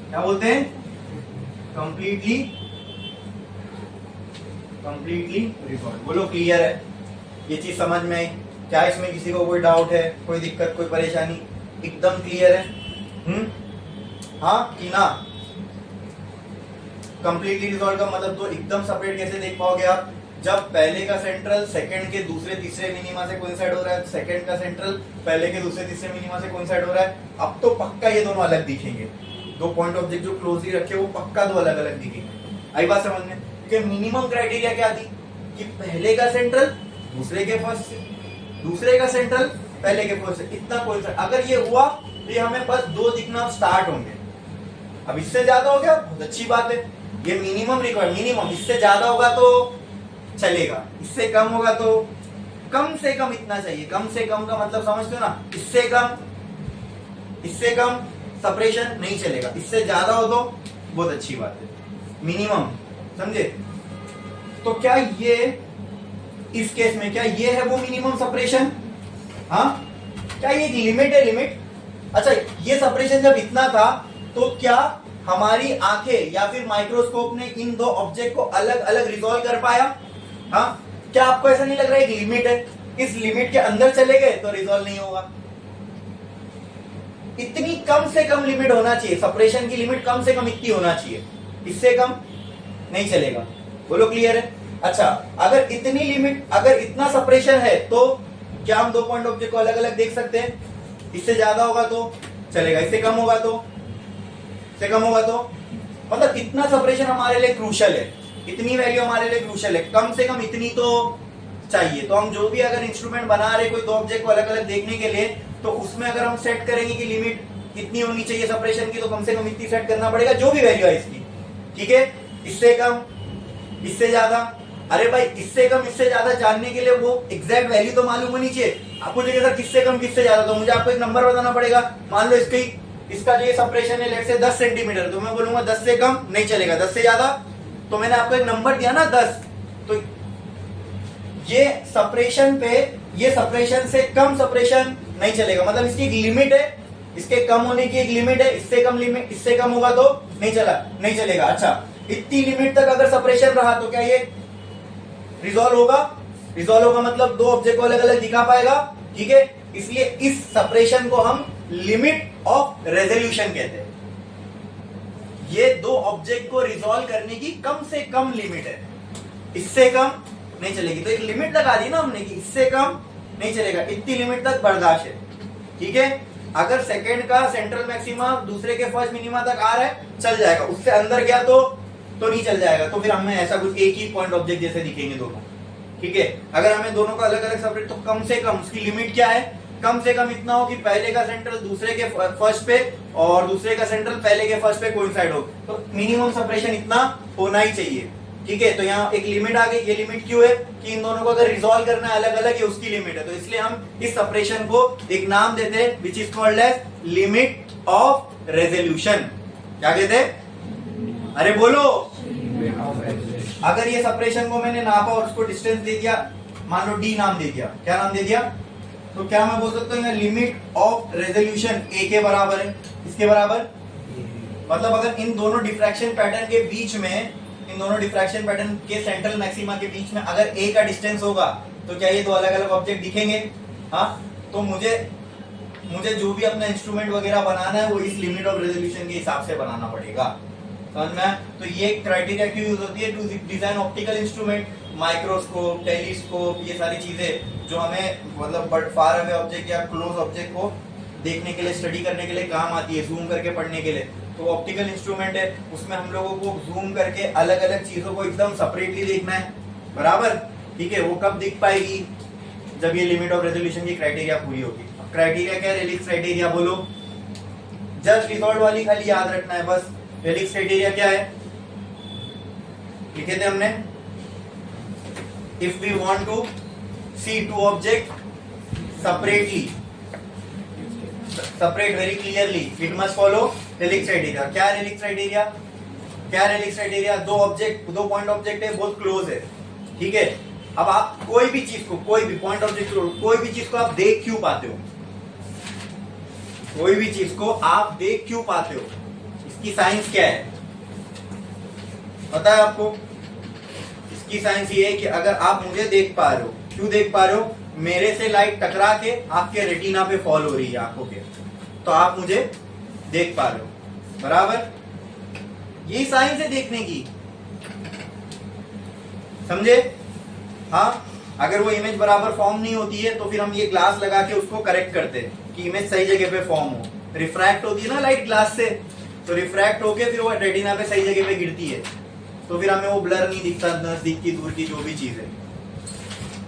क्या बोलते हैं? Completely resolve. बोलो क्लियर है? ये चीज समझ में आई? क्या इसमें किसी को कोई डाउट है, कोई दिक्कत, कोई परेशानी? एकदम क्लियर है? हाँ कि ना? कंप्लीटली रिजॉल्व का मतलब तो एकदम सेपरेट कैसे देख पाओगे आप? जब पहले का सेंट्रल सेकंड के दूसरे तीसरे मिनिमा से कोइंसाइड हो रहा है, सेकंड का सेंट्रल पहले के दूसरे तीसरे मिनिमा से कोइंसाइड हो रहा है, अब तो पक्का ये दोनों अलग दिखेंगे। दो पॉइंट ऑब्जेक्ट जो क्लोजली रखे वो पक्का दो अलग अलग दिखेंगे। आई बात समझ में? क्योंकि मिनिमम क्राइटेरिया क्या थी कि पहले का सेंट्रल दूसरे के फर्स्ट से, दूसरे का सेंट्रल पहले के फर्स्ट से, इतना कोइंसाइड। अगर ये हुआ तो ये हमें बस दो दिखना स्टार्ट होंगे। अब इससे ज्यादा हो गया बहुत अच्छी बात है, ये मिनिमम रिक्वायर, मिनिमम। इससे ज्यादा होगा तो चलेगा, इससे कम होगा तो कम से कम इतना चाहिए। कम से कम का मतलब समझते हो ना? इससे कम सेपरेशन नहीं चलेगा, इससे ज्यादा हो तो बहुत अच्छी बात है। मिनिमम, समझे? तो क्या ये इस केस में क्या ये है वो मिनिमम सेपरेशन? हाँ, क्या ये एक लिमिट है? लिमिट। अच्छा, ये सेपरेशन जब इतना था तो क्या हमारी आंखें या फिर माइक्रोस्कोप ने इन दो ऑब्जेक्ट को अलग अलग रिजॉल्व कर पाया? हाँ, क्या आपको ऐसा नहीं लग रहा है कि लिमिट है, इस लिमिट के अंदर चले गए तो रिजॉल्व नहीं होगा? इतनी कम से कम लिमिट होना चाहिए, सेपरेशन की लिमिट कम से कम इतनी होना चाहिए, इससे कम नहीं चलेगा। बोलो क्लियर है? अच्छा, अगर इतनी लिमिट, अगर इतना सेपरेशन है तो क्या हम दो पॉइंट ऑब्जेक्ट को अलग अलग देख सकते हैं? इससे ज्यादा होगा तो चलेगा, इससे कम होगा तो, इससे कम होगा तो, मतलब इतना सेपरेशन हमारे लिए क्रूशल है, इतनी वैल्यू हमारे लिए क्रूशल है, कम से कम इतनी तो चाहिए। तो हम जो भी अगर इंस्ट्रूमेंट बना रहे कोई दो ऑब्जेक्ट को अलग अलग देखने के लिए, तो उसमें अगर हम सेट करेंगे कि लिमिट इतनी होनी चाहिए सेपरेशन की, तो कम से कम इतनी सेट करना पड़ेगा जो भी वैल्यू है इसकी। ठीक है? इससे कम, इससे ज्यादा। अरे भाई, इससे कम इससे ज्यादा जानने के लिए वो एग्जैक्ट वैल्यू तो मालूम होनी चाहिए। आपको जो सर किससे कम किससे ज्यादा, तो मुझे आपको एक नंबर बताना पड़ेगा। मान लो इसका जो सेपरेशन है लेट से 10 सेंटीमीटर, तो मैं बोलूंगा 10 से कम नहीं चलेगा, 10 से ज्यादा, तो मैंने आपको एक नंबर दिया ना 10, तो ये सेपरेशन पे, ये सेपरेशन से कम सेपरेशन नहीं चलेगा, मतलब इसकी एक लिमिट है, इसके कम होने की एक लिमिट है, इससे कम लिमिट, इससे कम होगा तो नहीं चलेगा। अच्छा, इतनी लिमिट तक अगर सेपरेशन रहा तो क्या ये रिजॉल्व होगा? रिजॉल्व होगा मतलब दो ऑब्जेक्ट को अलग अलग दिखा पाएगा। ठीक है? इसलिए इस सेपरेशन को हम लिमिट ऑफ रेजोल्यूशन कहते हैं। ये दो ऑब्जेक्ट को रिजॉल्व करने की कम से कम लिमिट है, इससे कम नहीं चलेगी। तो एक लिमिट लगा दी ना हमने कि इससे कम नहीं चलेगा, इतनी लिमिट तक बर्दाश्त है। ठीक है? अगर सेकंड का सेंट्रल मैक्सिमा दूसरे के फर्स्ट मिनिमा तक आ रहा है चल जाएगा, उससे अंदर गया तो नहीं चल जाएगा, तो फिर हमें ऐसा कुछ एक ही पॉइंट ऑब्जेक्ट जैसे दिखेंगे दोनों। ठीक है? अगर हमें दोनों को अलग अलग सेपरेट, तो कम से कम उसकी लिमिट क्या है? कम से कम इतना हो कि पहले का सेंट्रल दूसरे के फर्स्ट पे और दूसरे का सेंट्रल पहले के फर्स्ट पे कोइंसाइड हो, तो मिनिमम सेपरेशन इतना होना ही चाहिए। ठीक है? तो यहाँ एक लिमिट आ गई। ये लिमिट क्यों है? कि इन दोनों को अगर रिजॉल्व करना है अलग अलग, ये उसकी लिमिट है, तो इसलिए हम इस सेपरेशन को एक नाम देते हैं which is called as limit of resolution. क्या कहते हैं? अरे बोलो। अगर ये सेपरेशन को मैंने नापा और उसको डिस्टेंस दे दिया, मान लो डी नाम दे दिया, क्या नाम दे दिया, तो क्या मैं बोल सकता हूँ लिमिट ऑफ रेजोल्यूशन ए के बराबर है, इसके बराबर। मतलब अगर इन दोनों डिफ्रैक्शन पैटर्न के बीच में, इन दोनों डिफ्रैक्शन पैटर्न के सेंट्रल मैक्सिमा के बीच में अगर ए का डिस्टेंस होगा, तो क्या ये दो अलग अलग ऑब्जेक्ट दिखेंगे? हाँ, तो मुझे जो भी अपना इंस्ट्रूमेंट वगैरह बनाना है वो इस लिमिट ऑफ रेजोल्यूशन के हिसाब से बनाना पड़ेगा। समझ में? तो ये क्राइटेरिया क्यों यूज होती है? To design optical instrument, microscope, telescope, ये सारी चीजें जो हमें मतलब बट फार अवे ऑब्जेक्ट या क्लोज ऑब्जेक्ट को देखने के लिए, स्टडी करने के लिए काम आती है, जूम करके पढ़ने के लिए। तो ऑप्टिकल इंस्ट्रूमेंट है, उसमें हम लोगों को जूम करके अलग अलग चीजों को एकदम सेपरेटली देखना है, बराबर। ठीक है? वो कब दिख पाएगी? जब ये लिमिट ऑफ रेजोल्यूशन की क्राइटेरिया पूरी होगी। क्राइटेरिया क्या है? रेलिक्स क्राइटेरिया बोलो। जस्ट रिजॉल्व वाली खाली याद रखना है बस। रेलिक्स क्राइटेरिया क्या है? लिखे थे हमने, if we want to see two object separately, separate very clearly, it must follow Rayleigh's criteria. क्या रेलिक्स क्राइटेरिया? क्या रेलिक्स क्राइटेरिया? दो पॉइंट ऑब्जेक्ट है, बहुत क्लोज है। ठीक है? अब आप कोई भी चीज को, कोई भी पॉइंट ऑब्जेक्ट, कोई भी चीज को आप देख क्यों पाते हो? कोई भी चीज को आप देख क्यों पाते हो? इसकी साइंस क्या है पता है आपको? इसकी साइंस ये है कि अगर आप मुझे देख पा रहे हो, क्यों देख पा रहे हो? मेरे से लाइट टकरा के आपके रेटिना पे फॉल हो रही है आंखों के, तो आप मुझे देख पा रहे हो। बराबर, यही साइंस है देखने की, समझे? हाँ, अगर वो इमेज बराबर फॉर्म नहीं होती है तो फिर हम ये ग्लास लगा के उसको करेक्ट करते हैं कि इमेज सही जगह पे फॉर्म हो। रिफ्रैक्ट होती है ना लाइट ग्लास से, तो रिफ्रैक्ट होके फिर वो रेटिना पे सही जगह पे गिरती है, तो फिर हमें वो ब्लर नहीं दिखता, नजदीक की दूर की जो भी चीज है।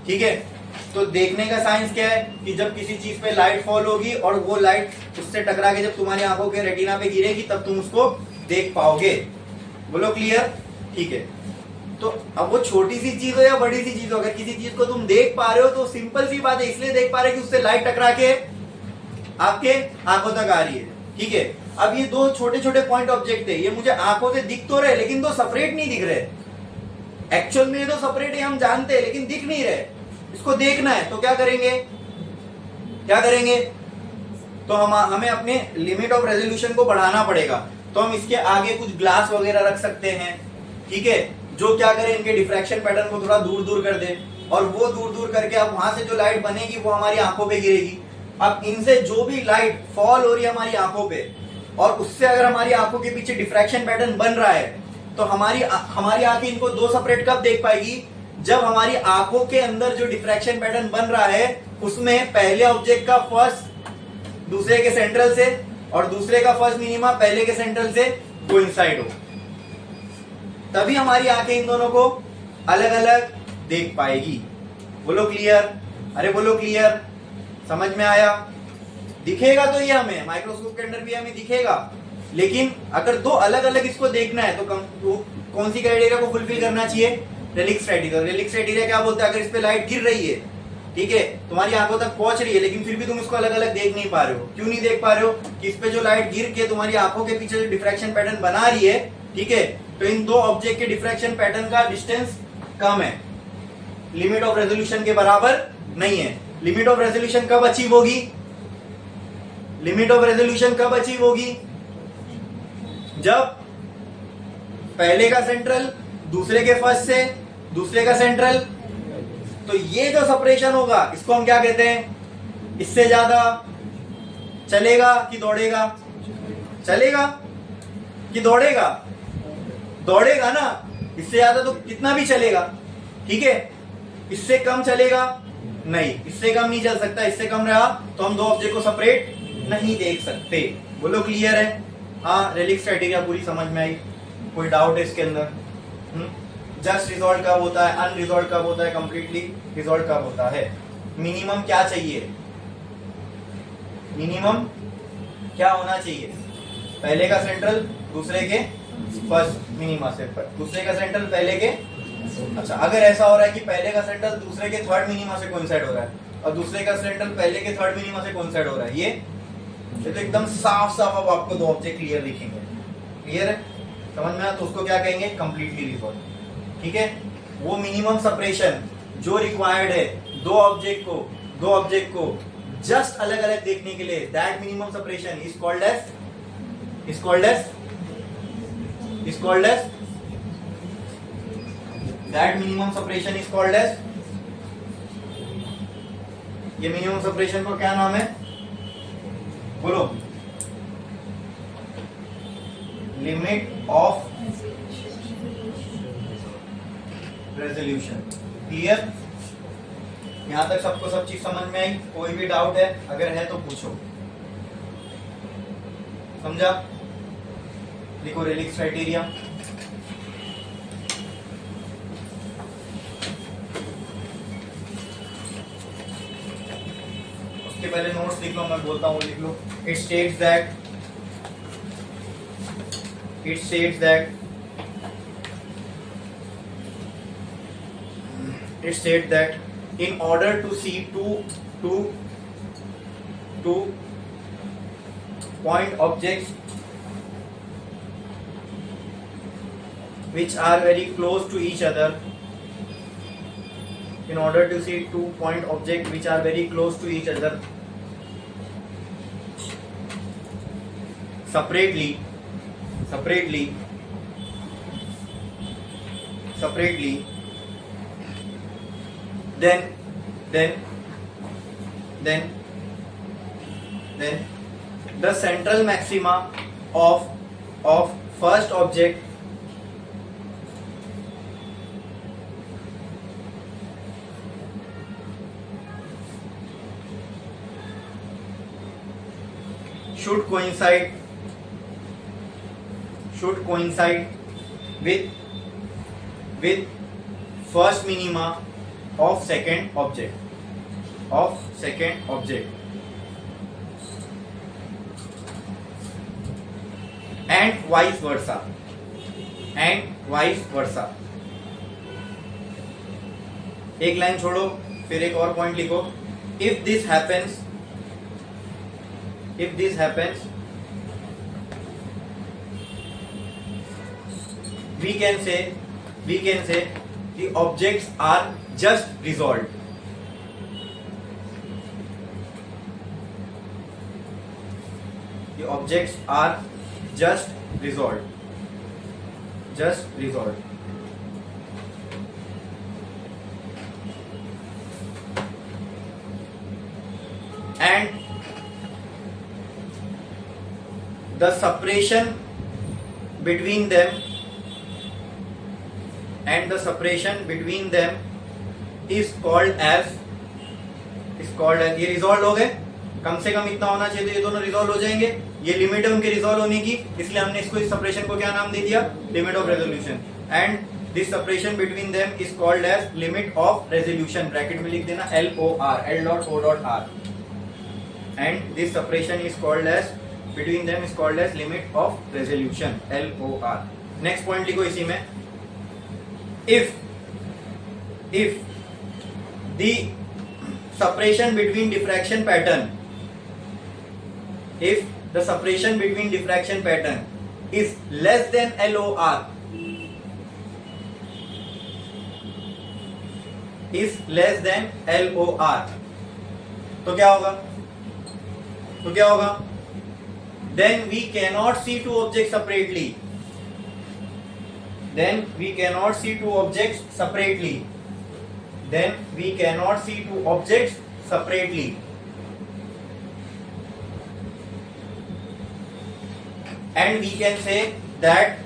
ठीक है, तो देखने का साइंस क्या है कि जब किसी चीज पे लाइट फॉल होगी और वो लाइट उससे टकरा के जब तुम्हारी आंखों के रेटिना पे गिरेगी तब तुम उसको देख पाओगे। बोलो क्लियर? ठीक है, तो अब वो छोटी सी चीज हो या बड़ी सी चीज हो, अगर किसी चीज को तुम देख पा रहे हो तो सिंपल सी बात है, इसलिए देख पा रहे कि उससे लाइट टकरा के आपके आंखों तक आ रही है। ठीक है, अब ये दो छोटे छोटे पॉइंट ऑब्जेक्ट है, ये मुझे आंखों से दिख तो रहे लेकिन दो सेपरेट नहीं दिख रहे। एक्चुअल में ये दो सेपरेट है हम जानते हैं, लेकिन दिख नहीं रहे। इसको देखना है तो क्या करेंगे? क्या करेंगे? तो हमें अपने लिमिट ऑफ रेजोल्यूशन को बढ़ाना पड़ेगा। तो हम इसके आगे कुछ ग्लास वगैरह रख सकते हैं, ठीक है, जो क्या करे, इनके डिफ्रैक्शन पैटर्न को थोड़ा दूर दूर कर दे, और वो दूर दूर करके अब वहां से जो लाइट बनेगी वो हमारी आंखों पे गिरेगी। अब इनसे जो भी लाइट फॉल हो रही है हमारी आंखों पे, और उससे अगर हमारी आंखों के पीछे डिफ्रैक्शन पैटर्न बन रहा है, तो हमारी आंखें इनको दो सेपरेट कब देख पाएगी? जब हमारी आंखों के अंदर जो डिफ्रैक्शन पैटर्न बन रहा है उसमें पहले ऑब्जेक्ट का फर्स्ट दूसरे के सेंट्रल से और दूसरे का फर्स्ट मिनिमा पहले के सेंट्रल से कोइंसाइड हो, तभी हमारी आंखें इन दोनों को अलग अलग देख पाएगी। बोलो क्लियर? अरे बोलो क्लियर? समझ में आया? दिखेगा तो ये हमें माइक्रोस्कोप के अंदर भी हमें दिखेगा, लेकिन अगर दो अलग अलग इसको देखना है तो कौन सी क्राइटेरिया को फुलफिल करना चाहिए? Relics criteria. रेलिक्स क्राइटेरिया क्या बोलता है? अगर इस पे लाइट गिर रही है, ठीक है, तुम्हारी आंखों तक पहुंच रही है, लेकिन फिर भी तुम इसको अलग अलग देख नहीं पा रहे हो। क्यों नहीं देख पा रहे हो? कि इस पे जो लाइट गिर के तुम्हारी आंखों के पीछे जो डिफ्रैक्शन पैटर्न बना रही है, ठीक है, तो इन दो ऑब्जेक्ट के डिफ्रैक्शन पैटर्न का डिस्टेंस कम है, लिमिट ऑफ रेजोल्यूशन के बराबर नहीं है। लिमिट ऑफ रेजोल्यूशन कब अचीव होगी? लिमिट ऑफ रेजोल्यूशन कब अचीव होगी? जब पहले का सेंट्रल दूसरे के फर्स्ट से, दूसरे का सेंट्रल, तो ये जो सेपरेशन होगा इसको हम क्या कहते हैं? इससे ज्यादा चलेगा कि दौड़ेगा? चलेगा कि दौड़ेगा? दौड़ेगा ना। इससे ज्यादा तो कितना भी चलेगा, ठीक है। इससे कम चलेगा नहीं, इससे कम नहीं चल सकता। इससे कम रहा तो हम दो ऑब्जेक्ट को सेपरेट नहीं देख सकते। बोलो क्लियर है? हाँ, रेलिक्स क्राइटेरिया पूरी समझ में आई? कोई डाउट है इसके अंदर? जस्ट रिजॉल्ट कब होता है, अनरिजॉल्व कब होता है, कंप्लीटली रिजॉल्व कब होता है? मिनिमम क्या चाहिए? मिनिमम क्या होना चाहिए? पहले का सेंट्रल दूसरे के फर्स्ट मिनिमा से, दूसरे का सेंट्रल पहले के, अच्छा, अगर ऐसा हो रहा है कि पहले का सेंट्रल दूसरे के थर्ड मिनिमा से कोइंसाइड हो रहा है और दूसरे का सेंट्रल पहले के थर्ड मिनिमा से कोइंसाइड हो रहा है, ये तो एकदम साफ साफ अब आपको दो ऑब्जेक्ट क्लियर दिखेंगे। क्लियर है? समझ में आया? तो उसको क्या कहेंगे? Completely resolve. ठीक है, वो मिनिमम सेपरेशन जो रिक्वायर्ड है दो ऑब्जेक्ट को जस्ट अलग अलग देखने के लिए, that minimum separation is called as that minimum separation is called as, ये मिनिमम सेपरेशन का क्या नाम है? बोलो। Limit of resolution. क्लियर? यहां तक सबको सब चीज समझ में आई? कोई भी डाउट है? अगर है तो पूछो। समझा? लिखो रेलिक्स क्राइटेरिया। उसके पहले नोट्स लिख लो, मैं बोलता हूँ लिख लो। It states that in order to see two point objects which are very close to each other, in order to see 2 point objects which are very close to each other separately, then then the central maxima of first object should coincide with first minima of second object and vice versa एक line छोड़ो, फिर एक और point लिखो. if this happens we can say the objects are just resolved. The objects are just resolved. And the separation between them is called as ये resolve हो गए. कम से कम इतना होना चाहिए तो ये दोनों रिजॉल्व हो जाएंगे. ये लिमिट है उनके रिजॉल्व होने की, इसलिए हमने इसको इस सेपरेशन को क्या नाम दे दिया, limit of resolution. And this separation between them is called as limit of resolution. Bracket में लिख देना LOR, L.O.R. And this separation is called as between them is called as limit of resolution, LOR. Next point लिखो इसी में. if the separation between diffraction pattern is less than LOR, तो क्या होगा? Then we cannot see two objects separately. And we cannot see two objects separately. And we can say that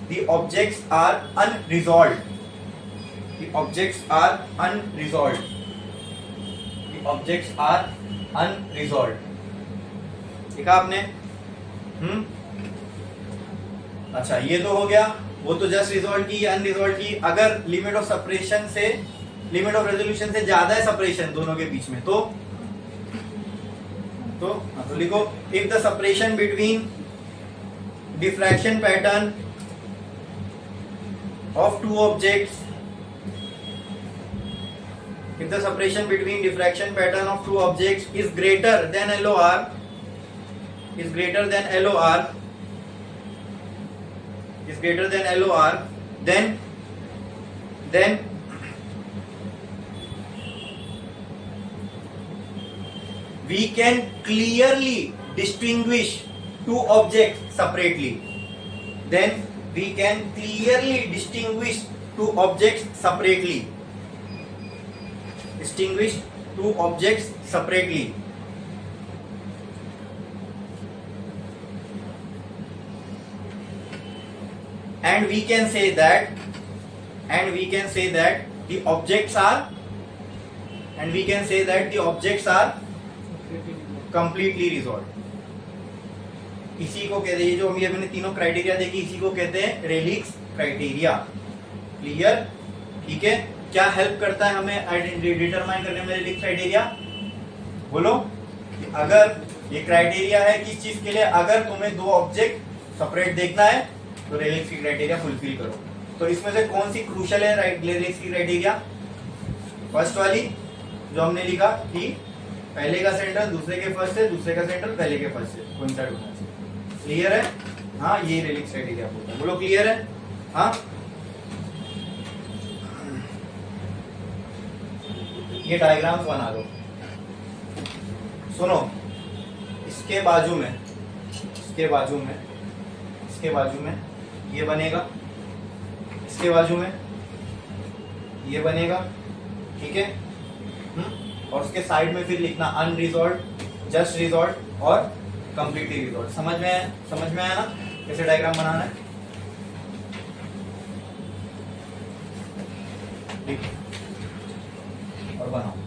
the objects are unresolved. देखा आपने? अच्छा, ये तो हो गया. वो तो जस्ट रिजॉल्व की, अनरिजॉल्व की. अगर लिमिट ऑफ रेजोल्यूशन से ज्यादा है सेपरेशन दोनों के बीच में, तो लिखो if the separation between diffraction pattern of two objects if the separation between diffraction pattern of two objects is greater than LOR, then we can clearly distinguish two objects separately. And we can say that the objects are completely resolved. इसी को कहते हैं, जो हम ये मैंने तीनों criteria देखी, इसी को कहते हैं रेलिक्स क्राइटेरिया. क्लियर? ठीक है. क्या हेल्प करता है हमें डिटरमाइन करने में रेलिक्स क्राइटेरिया? बोलो. अगर ये क्राइटेरिया है किस चीज के लिए? अगर तुम्हें दो ऑब्जेक्ट सेपरेट देखना है तो रेलिक्स की क्राइटेरिया फुलफिल करो. तो इसमें से कौन सी क्रूशियल है रेलिक्स की क्राइटेरिया? फर्स्ट वाली जो हमने लिखा कि पहले का सेंटर दूसरे के फर्स्ट से, दूसरे का सेंटर पहले के फर्स्ट से कोइंसाइड होना चाहिए. क्लियर है? हाँ, ये रेलिक्स क्राइटेरिया बोलते हैं. बोलो क्लियर है? हाँ, ये डायग्राम्स बना दो. सुनो, इसके बाजू में ये बनेगा, इसके इसके बाजू में ये बनेगा, ठीक है। और उसके साइड में फिर लिखना अनरिजॉल्व, जस्ट रिजॉल्व और कंप्लीटली रिजॉल्व। समझ में आया ना कैसे डायग्राम बनाना है? ठीक है, और बनाओ।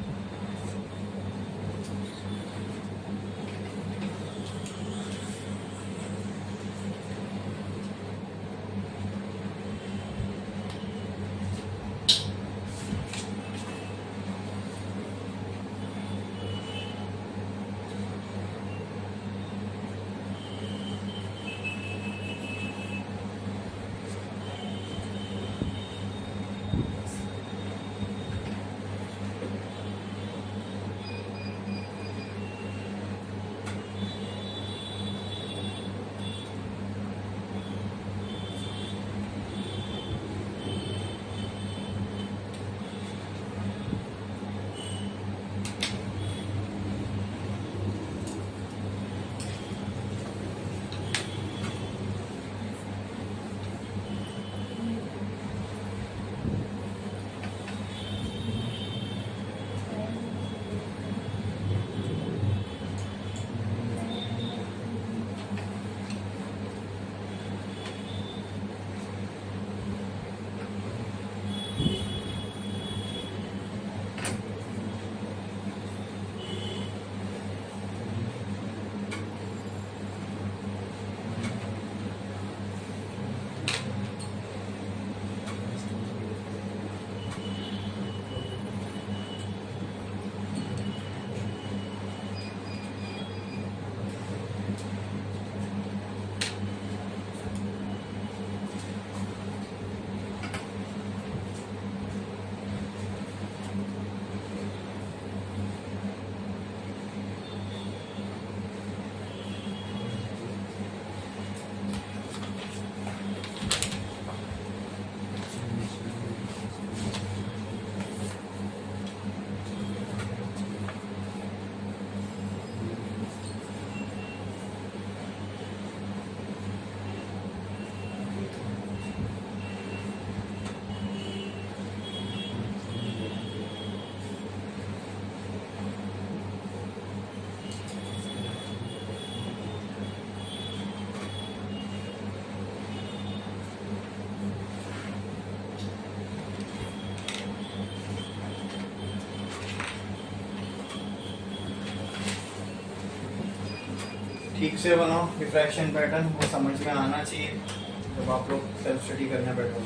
ठीक से बनाओ डिफ्रैक्शन पैटर्न, वो समझ में आना चाहिए जब आप लोग सेल्फ स्टडी करने बैठो।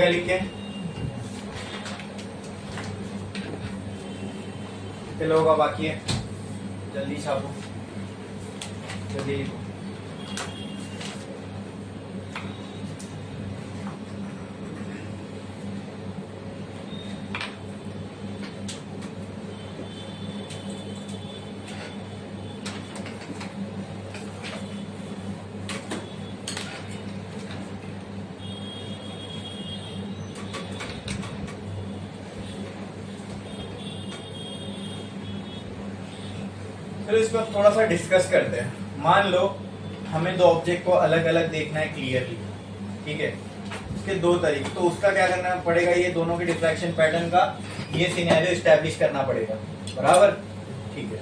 गया लिख के? कितने लोगों का बाकी है? जल्दी छापो, जल्दी लिखो। चलो इस पर थोड़ा सा डिस्कस करते हैं। मान लो हमें दो ऑब्जेक्ट को अलग अलग देखना है क्लियरली, ठीक है? उसके दो तरीके, तो उसका क्या करना पड़ेगा, ये दोनों के डिफ्रैक्शन पैटर्न का ये सिनेरियो एस्टैब्लिश करना पड़ेगा, बराबर? ठीक है।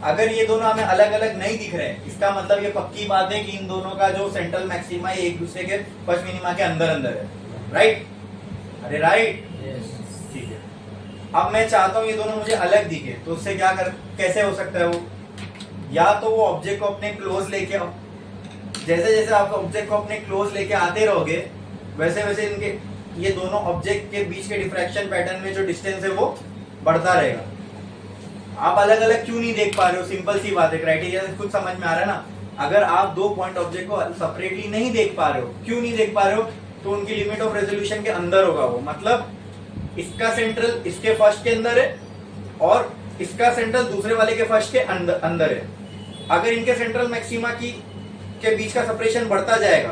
अगर ये दोनों हमें अलग अलग नहीं दिख रहे हैं, इसका मतलब ये पक्की बात है कि इन दोनों का जो सेंट्रल मैक्सिमा है एक दूसरे के फर्स्ट मिनिमा के अंदर अंदर है, राइट? अरे राइट, ठीक है। अब मैं चाहता हूँ ये दोनों मुझे अलग दिखे, तो उससे कैसे हो सकता है वो? या तो वो ऑब्जेक्ट को अपने क्लोज लेके आओ, जैसे जैसे आप ऑब्जेक्ट को अपने क्लोज लेके आते रहोगे वैसे वैसे इनके ये दोनों ऑब्जेक्ट के बीच के डिफ्रैक्शन पैटर्न में जो डिस्टेंस है वो बढ़ता रहेगा। आप अलग अलग क्यों नहीं देख पा रहे हो? सिंपल सी बात है, क्राइटेरिया से खुद समझ में आ रहा है ना। अगर आप दो पॉइंट ऑब्जेक्ट को सेपरेटली नहीं देख पा रहे हो, क्यों नहीं देख पा रहे हो? तो उनकी लिमिट ऑफ रेजोल्यूशन के अंदर होगा वो, मतलब इसका सेंट्रल इसके फर्स्ट के अंदर है और इसका सेंट्रल दूसरे वाले के फर्स्ट के अंदर है। अगर इनके सेंट्रल मैक्सिमा के बीच का सेपरेशन बढ़ता जाएगा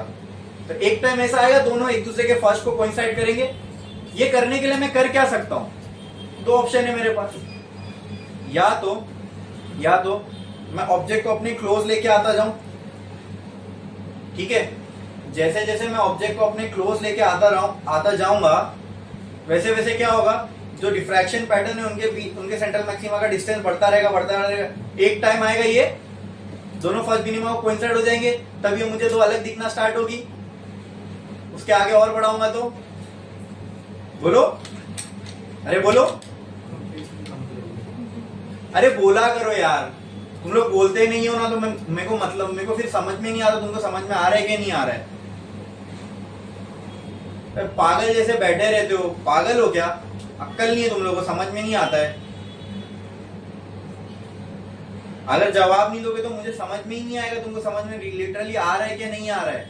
तो एक टाइम ऐसा आएगा दोनों एक दूसरे के फर्स्ट को कोइंसाइड करेंगे। ये करने के लिए मैं कर क्या सकता हूं? दो ऑप्शन है मेरे पास, या तो मैं ऑब्जेक्ट को अपने क्लोज लेके आता जाऊं, ठीक है? जैसे जैसे मैं ऑब्जेक्ट को अपने क्लोज लेके आता जाऊंगा वैसे वैसे क्या होगा, जो डिफ्रैक्शन पैटर्न है उनके सेंट्रल मैक्सिमा का डिस्टेंस बढ़ता रहेगा। एक टाइम आएगा ये दोनों फर्स्ट मिनिमा कोइंसाइड हो जाएंगे, तब ये मुझे दो अलग दिखना स्टार्ट होगी। उसके आगे और बढ़ाऊंगा तो बोलो, अरे बोलो, अरे बोला करो यार, तुम लोग बोलते नहीं हो ना, तो मेरे को फिर समझ में नहीं आता तुमको समझ में आ रहा है कि नहीं आ रहा है। पागल जैसे बैठे रहते हो, पागल हो क्या? अक्ल नहीं है तुम लोगों को, समझ में नहीं आता है। अगर जवाब नहीं दोगे तो मुझे समझ में ही नहीं आएगा तुमको समझ में लिटरली आ रहा है कि नहीं आ रहा है।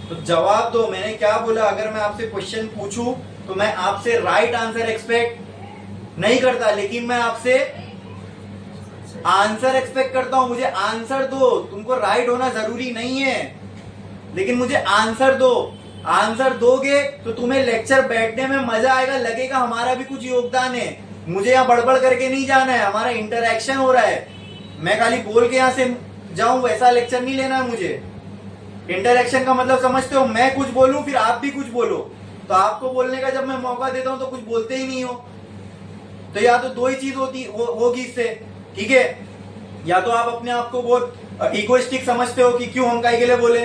तो जवाब दो। मैंने क्या बोला? अगर मैं आपसे क्वेश्चन पूछूं तो मैं आपसे राइट आंसर एक्सपेक्ट नहीं करता, लेकिन मैं आपसे आंसर एक्सपेक्ट करता हूं। मुझे आंसर दो। तुमको राइट होना जरूरी नहीं है, लेकिन मुझे आंसर दो। आंसर दोगे तो तुम्हें लेक्चर बैठने में मजा आएगा, लगेगा हमारा भी कुछ योगदान है। मुझे यहाँ बड़बड़ करके नहीं जाना है, हमारा इंटरैक्शन हो रहा है। मैं खाली बोल के यहाँ से जाऊं वैसा लेक्चर नहीं लेना है मुझे। इंटरैक्शन का मतलब समझते हो? मैं कुछ बोलूं फिर आप भी कुछ बोलो। तो आपको बोलने का जब मैं मौका देता हूं तो कुछ बोलते ही नहीं हो। तो या तो दो ही चीज होगी इससे, ठीक है? या तो आप अपने आप को बहुत इगोइस्टिक समझते हो कि क्यों हम काहे के लिए बोले,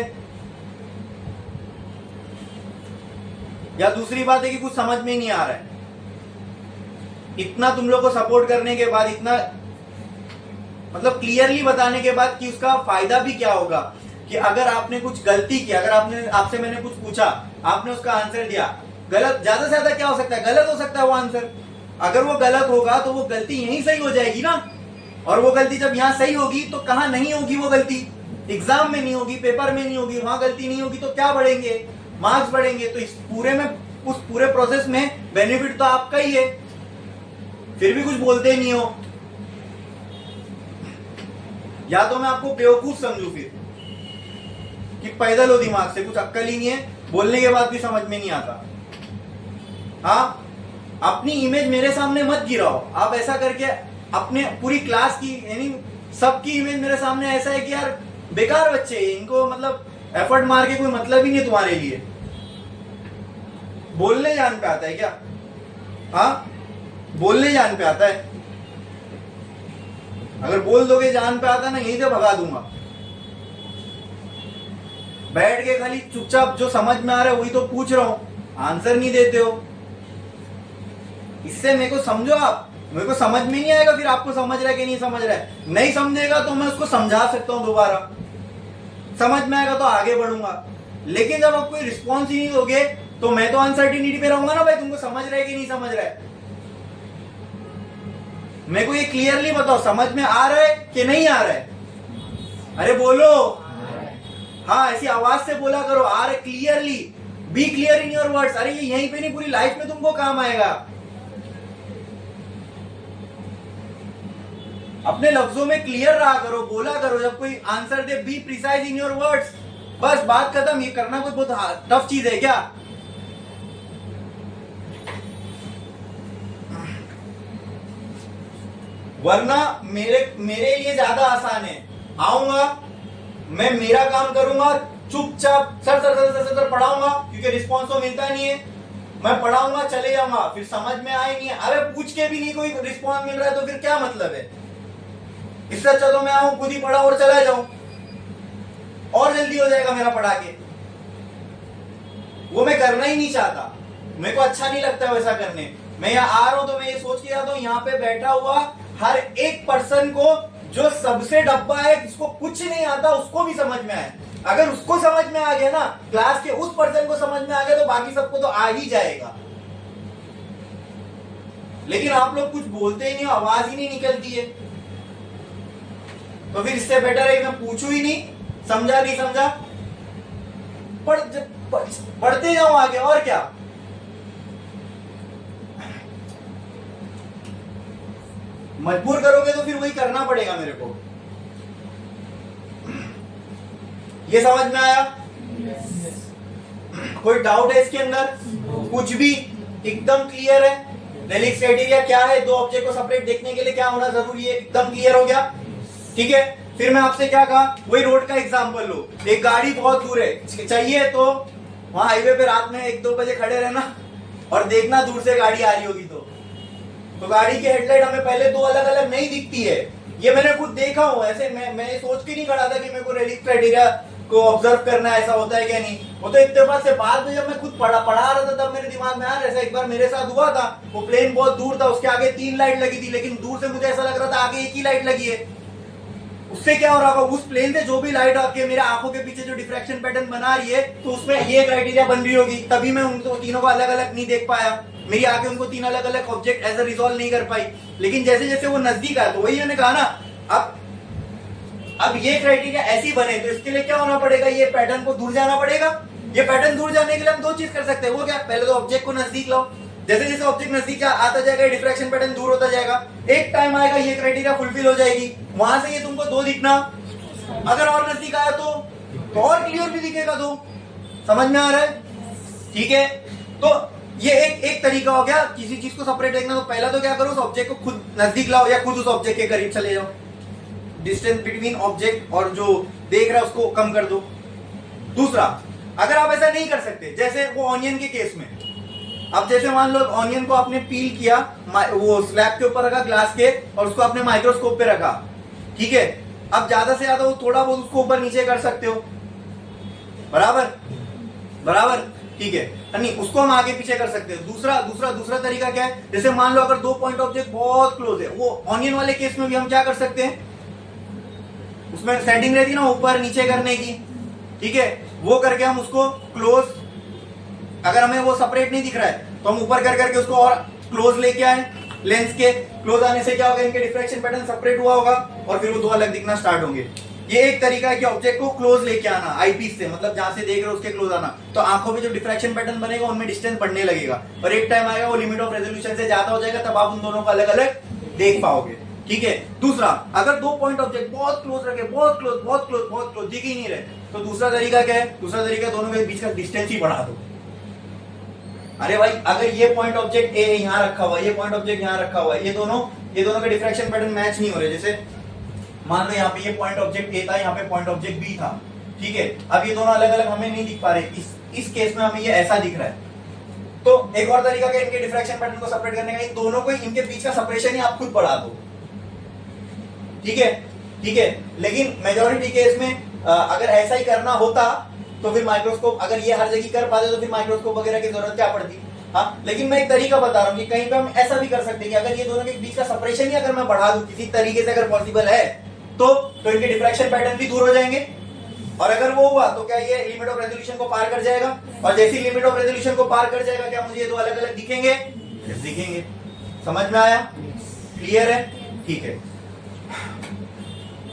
या दूसरी बात है कि कुछ समझ में ही नहीं आ रहा है। इतना तुम लोग को सपोर्ट करने के बाद, इतना मतलब क्लियरली बताने के बाद कि उसका फायदा भी क्या होगा, कि अगर आपने कुछ गलती की, अगर आपसे मैंने कुछ पूछा, आपने उसका आंसर दिया गलत, ज्यादा से ज्यादा क्या हो सकता है? गलत हो सकता है वो आंसर। अगर वो गलत होगा तो वो गलती यहीं सही हो जाएगी ना। और वो गलती जब यहाँ सही होगी तो कहाँ नहीं होगी वो गलती? एग्जाम में नहीं होगी, पेपर में नहीं होगी। वहां गलती नहीं होगी तो क्या बढ़ेंगे? मार्क्स बढ़ेंगे। तो इस पूरे में, उस पूरे प्रोसेस में बेनिफिट तो आपका ही है, फिर भी कुछ बोलते नहीं हो। या तो मैं आपको बेवकूफ समझू फिर कि पैदल हो दिमाग से, कुछ अक्ल ही नहीं है, बोलने के बाद भी समझ में नहीं आता। हाँ, अपनी इमेज मेरे सामने मत गिराओ। आप ऐसा करके अपने पूरी क्लास की, यानी सबकी इमेज मेरे सामने ऐसा है कि यार बेकार बच्चे, इनको मतलब एफर्ट मार के कोई मतलब ही नहीं तुम्हारे लिए। बोलने जान पे आता है क्या? हाँ, बोलने जान पे आता है? अगर बोल दोगे जान पे आता ना, यहीं से भगा दूंगा। बैठ के खाली चुपचाप जो समझ में आ रहा है वही तो पूछ रहा हूं, आंसर नहीं देते हो। इससे मेरे को समझो आप। मेरे को समझ में नहीं आएगा फिर आपको समझ रहा है कि नहीं समझ रहा है। नहीं समझेगा तो मैं उसको समझा सकता हूं दोबारा, समझ में आएगा तो आगे बढ़ूंगा। लेकिन जब आप कोई रिस्पॉन्स ही नहीं दोगे तो मैं तो अनसर्टिनिटी पे रहूंगा ना भाई, तुमको समझ रहा है कि नहीं समझ रहा है। मेरे को ये क्लियरली बताओ, समझ में आ रहा है कि नहीं आ रहा है? अरे बोलो। हाँ, ऐसी आवाज से बोला करो, आ रहा है clearly, be clear in your words. अरे ये यहीं पे नहीं, पूरी लाइफ में तुमको काम आएगा। अपने लफ्जों में क्लियर रहा करो, बोला करो, जब कोई answer they be precise in your words, बस बात खत्म। ये करना कोई बहुत टफ चीज है क्या? वरना मेरे लिए ज्यादा आसान है, आऊंगा मैं, मेरा काम करूंगा, चुपचाप sir sir sir sir sir पढ़ाऊंगा, क्योंकि रिस्पॉन्स तो मिलता नहीं है। मैं पढ़ाऊंगा, चले जाऊंगा, फिर समझ में आए नहीं है, अरे पूछ के भी नहीं कोई रिस्पॉन्स मिल रहा है तो फिर क्या मतलब है? इससे अच्छा तो मैं आऊं, खुद ही पढ़ा और चला जाऊं, और जल्दी हो जाएगा मेरा पढ़ा के। वो मैं करना ही नहीं चाहता, मेरे को अच्छा नहीं लगता वैसा करने। मैं यहाँ आ रहा हूं तो मैं ये सोच के आता हूँ, यहाँ पे बैठा हुआ हर एक पर्सन को, जो सबसे डब्बा है, जिसको कुछ नहीं आता, उसको भी समझ में आए। अगर उसको समझ में आ गया ना, क्लास के उस पर्सन को समझ में आ गया, तो बाकी सबको तो आ ही जाएगा। लेकिन आप लोग कुछ बोलते ही नहीं, आवाज ही नहीं निकलती है। तो फिर इससे बेटर है मैं पूछूं ही नहीं, समझा नहीं समझा, पढ़ते जाओ आगे, और क्या। मजबूर करोगे तो फिर वही करना पड़ेगा मेरे को। ये समझ में आया? कोई डाउट है इसके अंदर? कुछ भी एकदम क्लियर है? रेलिक्स क्राइटेरिया क्या है, दो ऑब्जेक्ट को सेपरेट देखने के लिए क्या होना जरूरी है, एकदम क्लियर हो गया। ठीक है, फिर मैं आपसे क्या कहा, वही रोड का एग्जांपल लो। एक गाड़ी बहुत दूर है, चाहिए तो वहां हाईवे पे रात में 1-2 बजे खड़े रहना और देखना दूर से गाड़ी आ रही होगी तो गाड़ी की हेडलाइट हमें पहले दो अलग अलग नहीं दिखती है। ये मैंने खुद देखा हूं, ऐसे मैं सोच के नहीं खड़ा था कि मेरे को रेलिक्स क्राइटेरिया को ऑब्जर्व करना है, ऐसा होता है क्या नहीं। वो तो इत्तेफाक से बाद में जब मैं खुद पढ़ा रहा था तब मेरे दिमाग में आ रहा, ऐसा एक बार मेरे साथ हुआ था। वो प्लेन बहुत दूर था, उसके आगे 3 लाइट लगी थी, लेकिन दूर से मुझे ऐसा लग रहा था आगे एक ही लाइट लगी है। उससे क्या हो रहा होगा, उस प्लेन से जो भी लाइट आके मेरे आंखों के पीछे जो डिफ्रैक्शन पैटर्न बना रही है, तो उसमें ये क्राइटेरिया बन रही होगी, तभी मैं उनको तीनों को अलग अलग नहीं देख पाया। मेरी आंखें उनको 3 अलग अलग ऑब्जेक्ट एज अ रिजॉल्व नहीं कर पाई। लेकिन जैसे जैसे वो नजदीक आया, तो वही मैंने कहा ना, अब ये क्राइटेरिया ऐसी बने तो इसके लिए क्या होना पड़ेगा, ये पैटर्न को दूर जाना पड़ेगा। ये पैटर्न दूर जाने के लिए हम 2 चीज कर सकते हैं। वो क्या, पहले तो ऑब्जेक्ट को नजदीक लाओ, जैसे जैसे ऑब्जेक्ट नजदीक आता जाएगा डिफ्रैक्शन पैटर्न दूर होता जाएगा। एक टाइम आएगा ये क्राइटेरिया फुलफिल हो जाएगी, वहां से ये तुमको 2 दिखना, अगर और नजदीक आया तो और क्लियर भी दिखेगा 2। समझ में आ रहा है? ठीक है, तो ये एक तरीका हो गया किसी चीज को सेपरेट देखना। तो पहला तो क्या करो, उस ऑब्जेक्ट को खुद नजदीक लाओ या खुद उस ऑब्जेक्ट के करीब चले जाओ, डिस्टेंस बिटवीन ऑब्जेक्ट और जो देख रहा है उसको कम कर दो। दूसरा, अगर आप ऐसा नहीं कर सकते, जैसे वो ऑनियन के केस में, अब जैसे मान लो ऑनियन को आपने पील किया, वो स्लैब के ऊपर रखा ग्लास के, और उसको आपने माइक्रोस्कोप पे रखा, ठीक है। अब ज्यादा से ज्यादा वो थोड़ा बहुत उसको ऊपर नीचे कर सकते हो, बराबर, ठीक है, नहीं उसको हम आगे पीछे कर सकते हैं। दूसरा तरीका क्या है, जैसे मान लो अगर 2 पॉइंट ऑब्जेक्ट बहुत क्लोज है, वो ऑनियन वाले केस में भी हम क्या कर सकते हैं, उसमें सेटिंग रहती है ना ऊपर नीचे करने की, ठीक है, वो करके हम उसको क्लोज, अगर हमें वो सेपरेट नहीं दिख रहा है तो हम ऊपर कर करके उसको और क्लोज लेके आए। लेंस के क्लोज आने से क्या होगा, इनके डिफ्रैक्शन पैटर्न सेपरेट हुआ होगा और फिर वो 2 अलग दिखना स्टार्ट होंगे। ये एक तरीका है कि ऑब्जेक्ट को क्लोज लेके आना, आईपीस से, मतलब जहां से देख रहे हो उसके क्लोज आना, तो आंखों में जो डिफ्रैक्शन पैटर्न बनेगा उनमें डिस्टेंस बढ़ने लगेगा, और एक टाइम आएगा वो लिमिट ऑफ रेजोल्यूशन से ज्यादा हो जाएगा, तब आप उन दोनों को अलग अलग देख पाओगे। ठीक है। दूसरा, अगर 2 पॉइंट ऑब्जेक्ट बहुत क्लोज रखे, बहुत क्लोज दिख ही नहीं रहे, तो दूसरा तरीका क्या है, दूसरा तरीका दोनों के बीच का डिस्टेंस ही बढ़ा दो। अरे भाई, अगर ये पॉइंट ऑब्जेक्ट ए यहां रखा हुआ है, ये पॉइंट ऑब्जेक्ट यहां रखा हुआ है, ये दोनों के डिफ्रैक्शन पैटर्न मैच नहीं हो रहे। जैसे मान लो यहाँ पे ये पॉइंट ऑब्जेक्ट ए था, यहाँ पे पॉइंट ऑब्जेक्ट बी था, ठीक है। अब ये दोनों अलग अलग हमें नहीं दिख पा रहे, इस केस में हमें ये ऐसा दिख रहा है। तो एक और तरीका क्या, इनके डिफ्रैक्शन पैटर्न को सेपरेट करने का, इन दोनों को, इनके बीच का सेपरेशन ही आप खुद बढ़ा दो, ठीक है। लेकिन मेजॉरिटी केस में अगर ऐसा ही करना होता तो फिर माइक्रोस्कोप, अगर ये हर जगह कर पाते तो फिर माइक्रोस्कोप वगैरह की जरूरत क्या पड़ती। हाँ, लेकिन मैं एक तरीका बता रहा हूँ कि कहीं पे हम ऐसा भी कर सकते हैं कि अगर ये दोनों के बीच का सेपरेशन ही अगर मैं बढ़ा दूं किसी तरीके से, अगर पॉसिबल है तो इनके डिफ्रैक्शन पैटर्न भी दूर हो जाएंगे, और अगर वो हुआ तो क्या ये लिमिट ऑफ रेजोल्यूशन को पार कर जाएगा? और जैसी लिमिट ऑफ रेजोल्यूशन को पार कर जाएगा क्या मुझे ये दो अलग अलग दिखेंगे? दिखेंगे। समझ में आया? क्लियर है? ठीक है।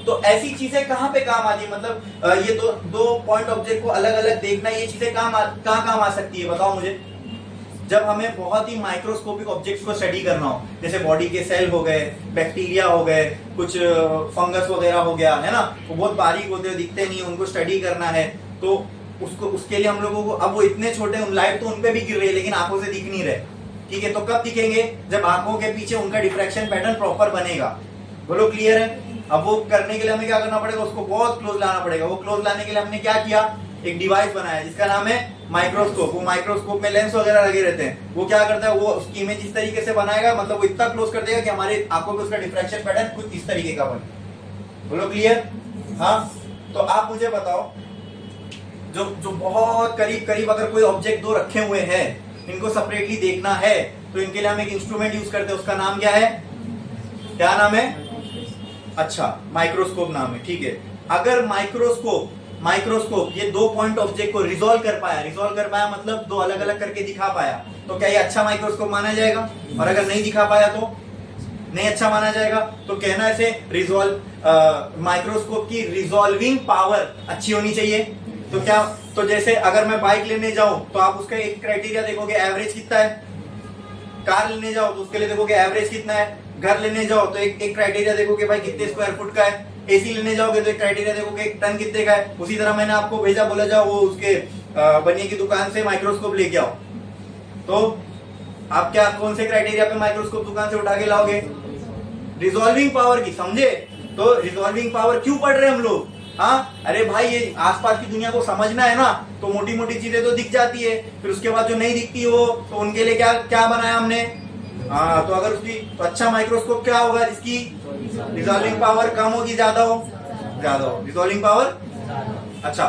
तो ऐसी चीजें कहां पे काम आती है? मतलब ये दो पॉइंट ऑब्जेक्ट को अलग अलग देखना, ये चीजें कहां काम आ सकती है बताओ मुझे? जब हमें बहुत ही माइक्रोस्कोपिक ऑब्जेक्ट्स को स्टडी करना हो, जैसे बॉडी के सेल हो गए, बैक्टीरिया हो गए, कुछ फंगस वगैरह हो गया, है ना, वो बहुत बारीक होते हैं, दिखते नहीं, उनको स्टडी करना है, तो उसके लिए हम लोगों को, अब वो इतने छोटे, लाइट तो उनपे भी गिर रही है लेकिन आंखों से दिख नहीं रहे, ठीक है, तो कब दिखेंगे? जब आंखों के पीछे उनका डिफ्रैक्शन पैटर्न प्रॉपर बनेगा। बोलो क्लियर है? अब वो करने के लिए हमें क्या करना पड़ेगा? उसको बहुत क्लोज लाना पड़ेगा। वो क्लोज लाने के लिए हमने क्या किया? एक डिवाइस बनाया जिसका नाम है माइक्रोस्कोप। वो माइक्रोस्कोप में लेंस वगैरह लगे रहते हैं। वो क्या करता है? वो उसकी इमेज इस तरीके से बनाएगा, मतलब वो इतना क्लोज कर देगा कि हमारे आंखों पे उसका डिफ्रैक्शन पैटर्न कुछ इस तरीके का बने। बोलो क्लियर? हाँ, तो आप मुझे बताओ, जो बहुत करीब करीब अगर कोई ऑब्जेक्ट दो रखे हुए हैं, इनको सेपरेटली देखना है, तो इनके लिए हम एक इंस्ट्रूमेंट यूज करते हैं, उसका नाम क्या है? क्या नाम है? अच्छा, माइक्रोस्कोप नाम है, ठीक है। अगर माइक्रोस्कोप ये दो पॉइंट ऑब्जेक्ट को रिजॉल्व कर पाया मतलब दो अलग अलग करके दिखा पाया, तो क्या ये अच्छा माइक्रोस्कोप माना जाएगा? और अगर नहीं दिखा पाया तो नहीं अच्छा माना जाएगा? तो कहना ऐसे, माइक्रोस्कोप की रिजॉल्विंग पावर अच्छी होनी चाहिए। तो क्या, तो जैसे अगर मैं बाइक लेने जाऊं तो आप उसका एक क्राइटेरिया देखोगे, एवरेज कितना है। कार लेने जाओ तो उसके लिए देखोगे एवरेज कितना है। घर लेने जाओ तो एक क्राइटेरिया देखोगे भाई कितने स्क्वायर फुट का है। एसी लेने जाओगे तो एक क्राइटेरिया देखोगे एक टन कितने का है। उसी तरह मैंने आपको भेजा, बोला जाओ वो उसके बनिए की दुकान से माइक्रोस्कोप लेके आओ, तो आप क्या कौन से क्राइटेरिया पे माइक्रोस्कोप दुकान से उठा के लाओगे? रिजॉल्विंग पावर की, समझे? तो रिजॉल्विंग पावर क्यों पढ़ रहे हैं हम लोग? हाँ, अरे भाई ये आसपास की दुनिया को समझना है ना, तो मोटी मोटी चीजें तो दिख जाती है, फिर उसके बाद जो नहीं दिखती वो, तो उनके लिए क्या क्या बनाया हमने? हाँ, तो अगर उसकी, तो अच्छा माइक्रोस्कोप क्या होगा जिसकी रिजॉल्विंग पावर कम होगी, ज्यादा हो? ज्यादा हो। रिजॉल्विंग पावर, अच्छा,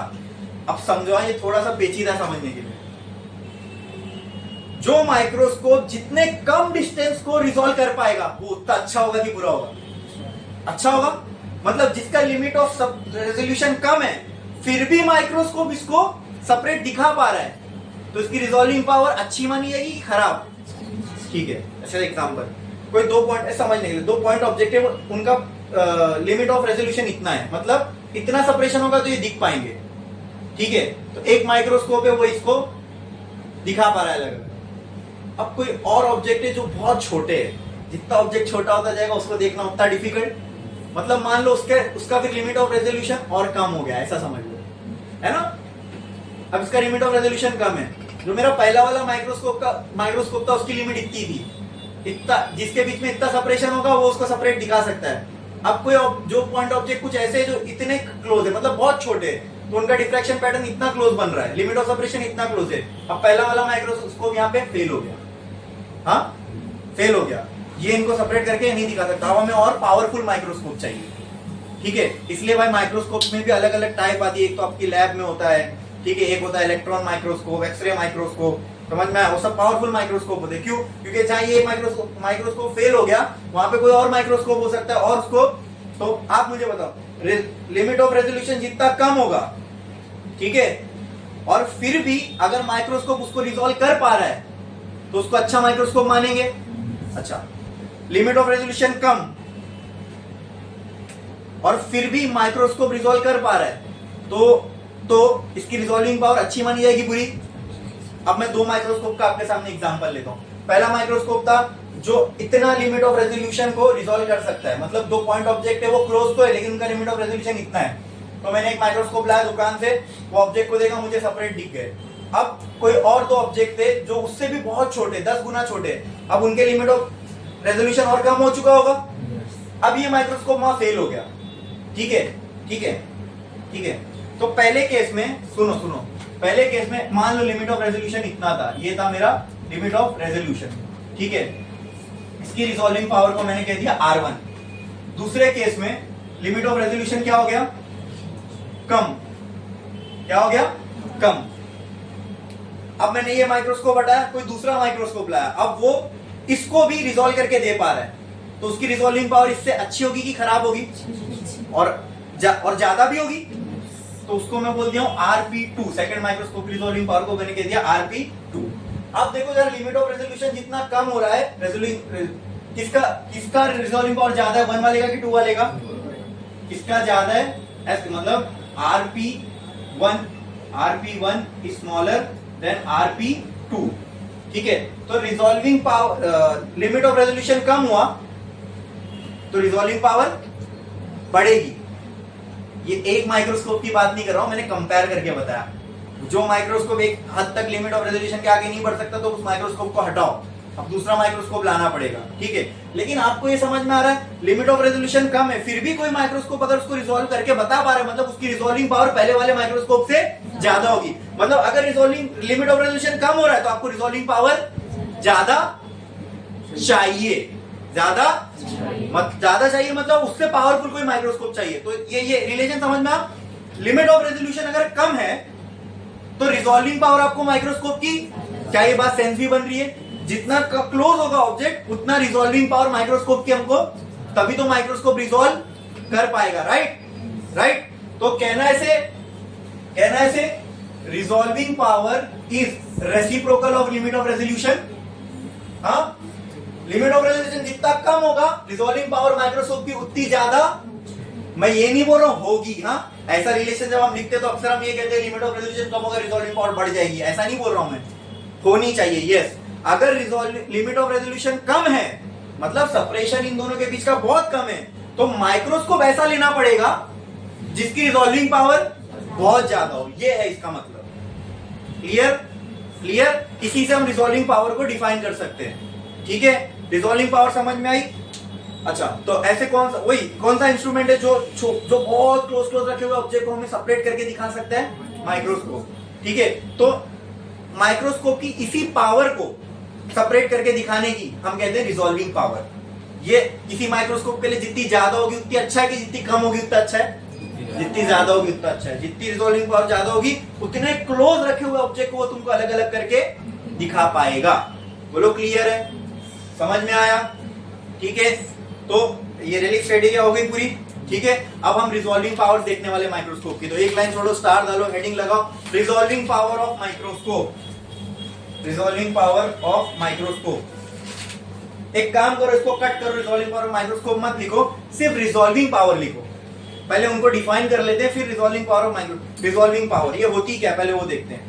अब समझो, ये थोड़ा सा पेचीदा समझने के लिए। जो माइक्रोस्कोप जितने कम डिस्टेंस को रिजॉल्व कर पाएगा वो उतना अच्छा होगा कि बुरा होगा? अच्छा होगा। मतलब जिसका लिमिट ऑफ रेजोल्यूशन कम है फिर भी माइक्रोस्कोप इसको सेपरेट दिखा पा रहा है, तो इसकी रिजॉल्विंग पावर अच्छी मानी जाएगी कि खराब? ठीक है। अच्छा एग्जांपल, कोई दो पॉइंट समझने के लिए, दो पॉइंट ऑब्जेक्ट है, उनका लिमिट ऑफ रेजोल्यूशन इतना है, मतलब इतना सेपरेशन होगा तो ये दिख पाएंगे, ठीक है। तो एक माइक्रोस्कोप है वो इसको दिखा पा रहा है अलग। अब कोई और ऑब्जेक्ट है जो बहुत छोटे है, जितना ऑब्जेक्ट छोटा होता जाएगा उसको देखना उतना डिफिकल्ट, मतलब मान लो उसका फिर लिमिट ऑफ रेजोल्यूशन और कम हो गया, ऐसा समझ लो, है ना। अब इसका लिमिट ऑफ रेजोल्यूशन कम है, जो मेरा पहला वाला माइक्रोस्कोप था उसकी लिमिट इतनी थी, इतना जिसके बीच में इतना सेपरेशन होगा वो उसको सेपरेट दिखा सकता है। अब कोई जो पॉइंट ऑब्जेक्ट कुछ ऐसे जो इतने क्लोज है, मतलब बहुत छोटे है, तो उनका डिफ्रैक्शन पैटर्न इतना क्लोज बन रहा है, लिमिट ऑफ सेपरेशन इतना क्लोज है। अब पहला वाला माइक्रोस्कोप यहाँ पे फेल हो गया, हाँ फेल हो गया, ये इनको सेपरेट करके नहीं दिखा सकता। अब हमें और पावरफुल माइक्रोस्कोप चाहिए, ठीक है। इसलिए भाई माइक्रोस्कोप में भी अलग अलग टाइप आती है, एक तो आपकी लैब में होता है, ठीक है, एक होता है इलेक्ट्रॉन माइक्रोस्कोप, एक्सरे माइक्रोस्कोप, समझ में आया? वो सब पावरफुल माइक्रोस्कोप होते हैं। क्यों? क्योंकि जहां ये माइक्रोस्कोप फेल हो गया वहां पे कोई और माइक्रोस्कोप हो सकता है, और उसको, तो आप मुझे बताओ, लिमिट ऑफ रेजोल्यूशन जितना कम होगा, ठीक है, और फिर भी अगर माइक्रोस्कोप उसको रिजॉल्व कर पा रहा है तो उसको अच्छा माइक्रोस्कोप मानेंगे? अच्छा, लिमिट ऑफ रेजोल्यूशन कम और फिर भी माइक्रोस्कोप रिजॉल्व कर पा रहा है, तो इसकी रिजॉल्विंग पावर अच्छी मानी जाएगी, बुरी? अब मैं दो माइक्रोस्कोप का आपके सामने एग्जांपल लेता हूं। पहला माइक्रोस्कोप था जो इतना लिमिट ऑफ रेजोल्यूशन को रिजॉल्व कर सकता है, मतलब दो पॉइंट ऑब्जेक्ट है वो क्लोज तो है लेकिन उनका लिमिट ऑफ रेजोल्यूशन इतना है। तो मैंने एक माइक्रोस्कोप लाया दुकान से, वो ऑब्जेक्ट को देखा, मुझे सेपरेट दिख गए। अब कोई और दो ऑब्जेक्ट थे जो उससे भी बहुत छोटे, 10 गुना छोटे, अब उनके लिमिट ऑफ रेजोल्यूशन और कम हो चुका होगा। अब ये माइक्रोस्कोप वहां फेल हो गया, ठीक है, ठीक है, ठीक है। तो पहले केस में सुनो, पहले केस में मान लो लिमिट ऑफ रेजोल्यूशन इतना था, ये था मेरा लिमिट ऑफ रेजोल्यूशन, ठीक है। इसकी रिजॉल्विंग पावर को मैंने कह दिया R1। दूसरे केस में लिमिट ऑफ रेजोल्यूशन क्या हो गया? कम। क्या हो गया? कम। अब मैंने ये माइक्रोस्कोप हटाया, कोई दूसरा माइक्रोस्कोप लाया, अब वो इसको भी रिजॉल्व करके दे पा रहा है, तो उसकी रिजॉल्विंग पावर इससे अच्छी होगी कि खराब होगी? और ज्यादा भी होगी, तो उसको मैं बोल दिया हूं RP2, second microscope resolving power को मैंने कह दिया RP2। अब देखो जरा लिमिट ऑफ रेजोल्यूशन जितना कम हो रहा है, किसका रिजॉल्विंग पावर ज्यादा है, 1 वाले का कि 2 वाले का? किसका ज्यादा है? मतलब RP1 is smaller than RP2, ठीक है। तो resolving power, limit of resolution कम हुआ तो रिजॉल्विंग पावर बढ़ेगी। ये एक माइक्रोस्कोप की बात नहीं कर रहा हूं, मैंने कंपेयर करके बताया। जो माइक्रोस्कोप एक हद तक लिमिट ऑफ रेजोल्यूशन के आगे नहीं बढ़ सकता तो उस माइक्रोस्कोप को हटाओ, अब दूसरा माइक्रोस्कोप लाना पड़ेगा, ठीक है। लेकिन आपको ये समझ में आ रहा है लिमिट ऑफ रेजोल्यूशन कम है, फिर भी कोई माइक्रोस्कोप अगर उसको रिजॉल्व करके बता पा रहा है, मतलब उसकी रिजॉल्विंग पावर पहले वाले माइक्रोस्कोप से ज्यादा होगी। मतलब अगर रिजॉल्विंग लिमिट ऑफ रेजोल्यूशन कम हो रहा है तो आपको रिजॉल्विंग पावर ज्यादा चाहिए, ज्यादा चाहिए, मतलब उससे पावरफुल कोई माइक्रोस्कोप चाहिए। तो ये रिलेशन समझ में आ, लिमिट ऑफ रेजोल्यूशन अगर कम है तो रिजॉल्विंग पावर आपको माइक्रोस्कोप की, क्या ये बात सेंस भी बन रही है? जितना क्लोज होगा ऑब्जेक्ट उतना रिजॉल्विंग पावर माइक्रोस्कोप की हमको, तभी तो माइक्रोस्कोप रिजॉल्व कर पाएगा, राइट। तो कहना ऐसे resolving power is reciprocal of limit of resolution. हाँ, लिमिट ऑफ रेजोल्यूशन जितना कम होगा रिजॉल्विंग पावर माइक्रोस्कोप की उतनी ज्यादा, मैं ये नहीं बोल रहा हूं होगी। हाँ, ऐसा रिलेशन जब हम लिखते हैं तो अक्सर हम ये कहते हैं लिमिट ऑफ रेजोल्यूशन कम होगा रिजॉल्विंग पावर बढ़ जाएगी, ऐसा नहीं बोल रहा हूं मैं, होनी चाहिए, यस। अगर लिमिट ऑफ रेजोल्यूशन कम है, मतलब सेपरेशन इन दोनों के बीच का बहुत कम है, तो माइक्रोस्कोप ऐसा लेना पड़ेगा जिसकी रिजॉल्विंग पावर बहुत ज्यादा हो, ये है इसका मतलब। क्लियर? इसी से हम रिजॉल्विंग पावर को डिफाइन कर सकते हैं, ठीक है। रिजॉल्विंग पावर समझ में आई? अच्छा, तो ऐसे कौन सा इंस्ट्रूमेंट है जो बहुत क्लोज रखे हुए ऑब्जेक्ट को हमें सेपरेट करके दिखा सकता है? माइक्रोस्कोप, ठीक है। तो माइक्रोस्कोप की इसी पावर को सेपरेट करके दिखाने की हम कहते हैं रिजॉल्विंग पावर। ये किसी माइक्रोस्कोप के लिए जितनी ज्यादा होगी उतनी अच्छा है कि जितनी कम होगी उतना अच्छा है? जितनी ज्यादा होगी उतना अच्छा है। जितनी रिजॉल्विंग पावर ज्यादा होगी उतने क्लोज रखे हुए ऑब्जेक्ट को वो तुमको अलग अलग करके दिखा पाएगा। बोलो क्लियर है? समझ में आया? ठीक है, तो ये रेलिक स्टडी क्या हो गई पूरी, ठीक है। अब हम रिजॉल्विंग पावर देखने वाले माइक्रोस्कोप की, तो एक लाइन छोड़ो, स्टार डालो, हेडिंग लगाओ, resolving power of microscope. Resolving power of microscope. एक काम करो, इसको कट करो, रिजॉल्विंग पावर ऑफ माइक्रोस्कोप मत लिखो, सिर्फ रिजॉल्विंग पावर लिखो। पहले उनको डिफाइन कर लेते हैं, फिर resolving power of microscope. Resolving power ये होती क्या, पहले वो देखते हैं।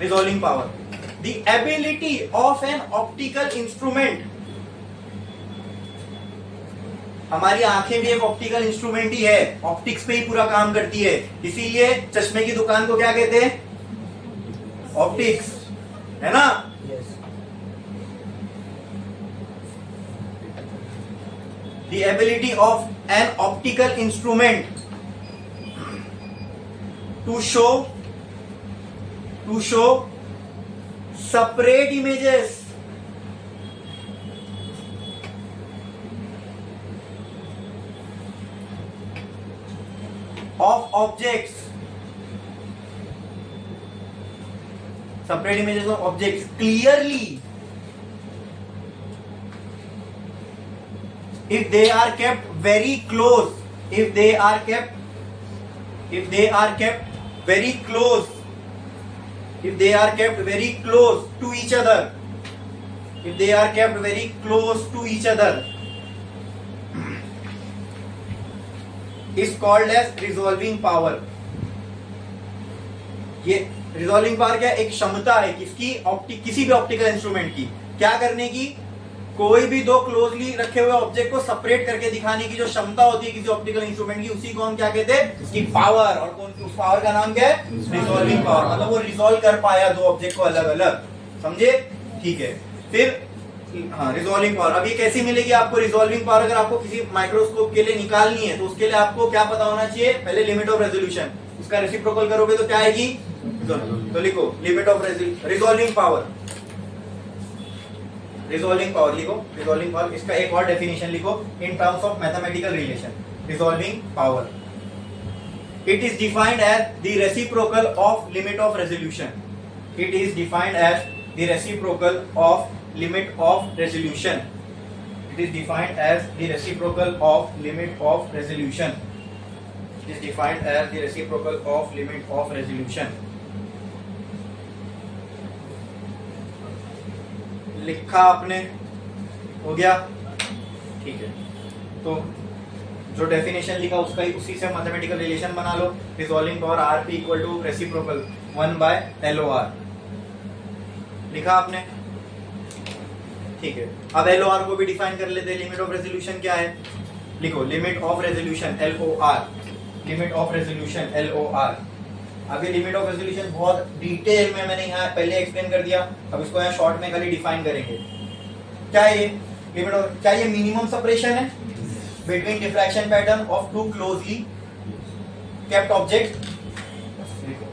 Resolving power, the ability of an optical instrument. हमारी आंखें भी एक ऑप्टिकल इंस्ट्रूमेंट ही है, ऑप्टिक्स पे ही पूरा काम करती है, इसीलिए चश्मे की दुकान को क्या कहते हैं? ऑप्टिक्स, है ना? The ability of an optical instrument to show separate images of objects, separate images of objects clearly if they are kept very close, if they are kept very close, if they are kept very close to each other, if they are kept very close to each other, is called as resolving power. ये resolving power क्या, एक क्षमता है किसकी? किसी भी optical instrument की, क्या करने की? कोई भी दो क्लोजली रखे हुए ऑब्जेक्ट को सेपरेट करके दिखाने की जो क्षमता होती है किसी ऑप्टिकल इंस्ट्रूमेंट की, उसी को हम क्या कहते हैं? उसकी पावर। और कौन सी? उस पावर का नाम क्या है? Resolving power. मतलब वो रिजॉल्व कर पाया दो ऑब्जेक्ट को अलग अलग, समझे? ठीक है, फिर हाँ, रिजॉल्विंग पावर। अब ये कैसी मिलेगी आपको रिजॉल्विंग पावर? अगर आपको किसी माइक्रोस्कोप के लिए निकालनी है तो उसके लिए आपको क्या पता होना चाहिए? पहले लिमिट ऑफ रेजोल्यूशन, उसका रेसिप्रोकल करोगे तो क्या आएगी? तो लिखो limit of resolving power. Resolving power लिखो, रिजॉल्विंग पावर, इसका एक और डेफिनेशन लिखो in terms of mathematical relation. Resolving power, it is defined as the reciprocal of limit of resolution. It is defined as the reciprocal of limit of resolution. It is defined as the reciprocal of limit of resolution. is defined as the reciprocal of limit of resolution. लिखा आपने, हो गया, ठीक है। तो जो definition लिखा उसका ही उसी से मैथमेटिकल रिलेशन बना लो। Resolving power R P equal to reciprocal 1/LOR लिखा आपने, ठीक है। अब LOR को भी डिफाइन कर लेते हैं। लिमिट ऑफ रेजोल्यूशन क्या है, लिखो limit of resolution LOR, limit of resolution LOR। अभी लिमिट ऑफ रेजोल्यूशन बहुत डिटेल में मैंने यहाँ पहले एक्सप्लेन कर दिया, अब इसको यहाँ शॉर्ट में खाली डिफाइन करेंगे। क्या है ये लिमिट ऑफ, क्या ये मिनिमम सेपरेशन है between diffraction pattern of two closely kept object. लिखो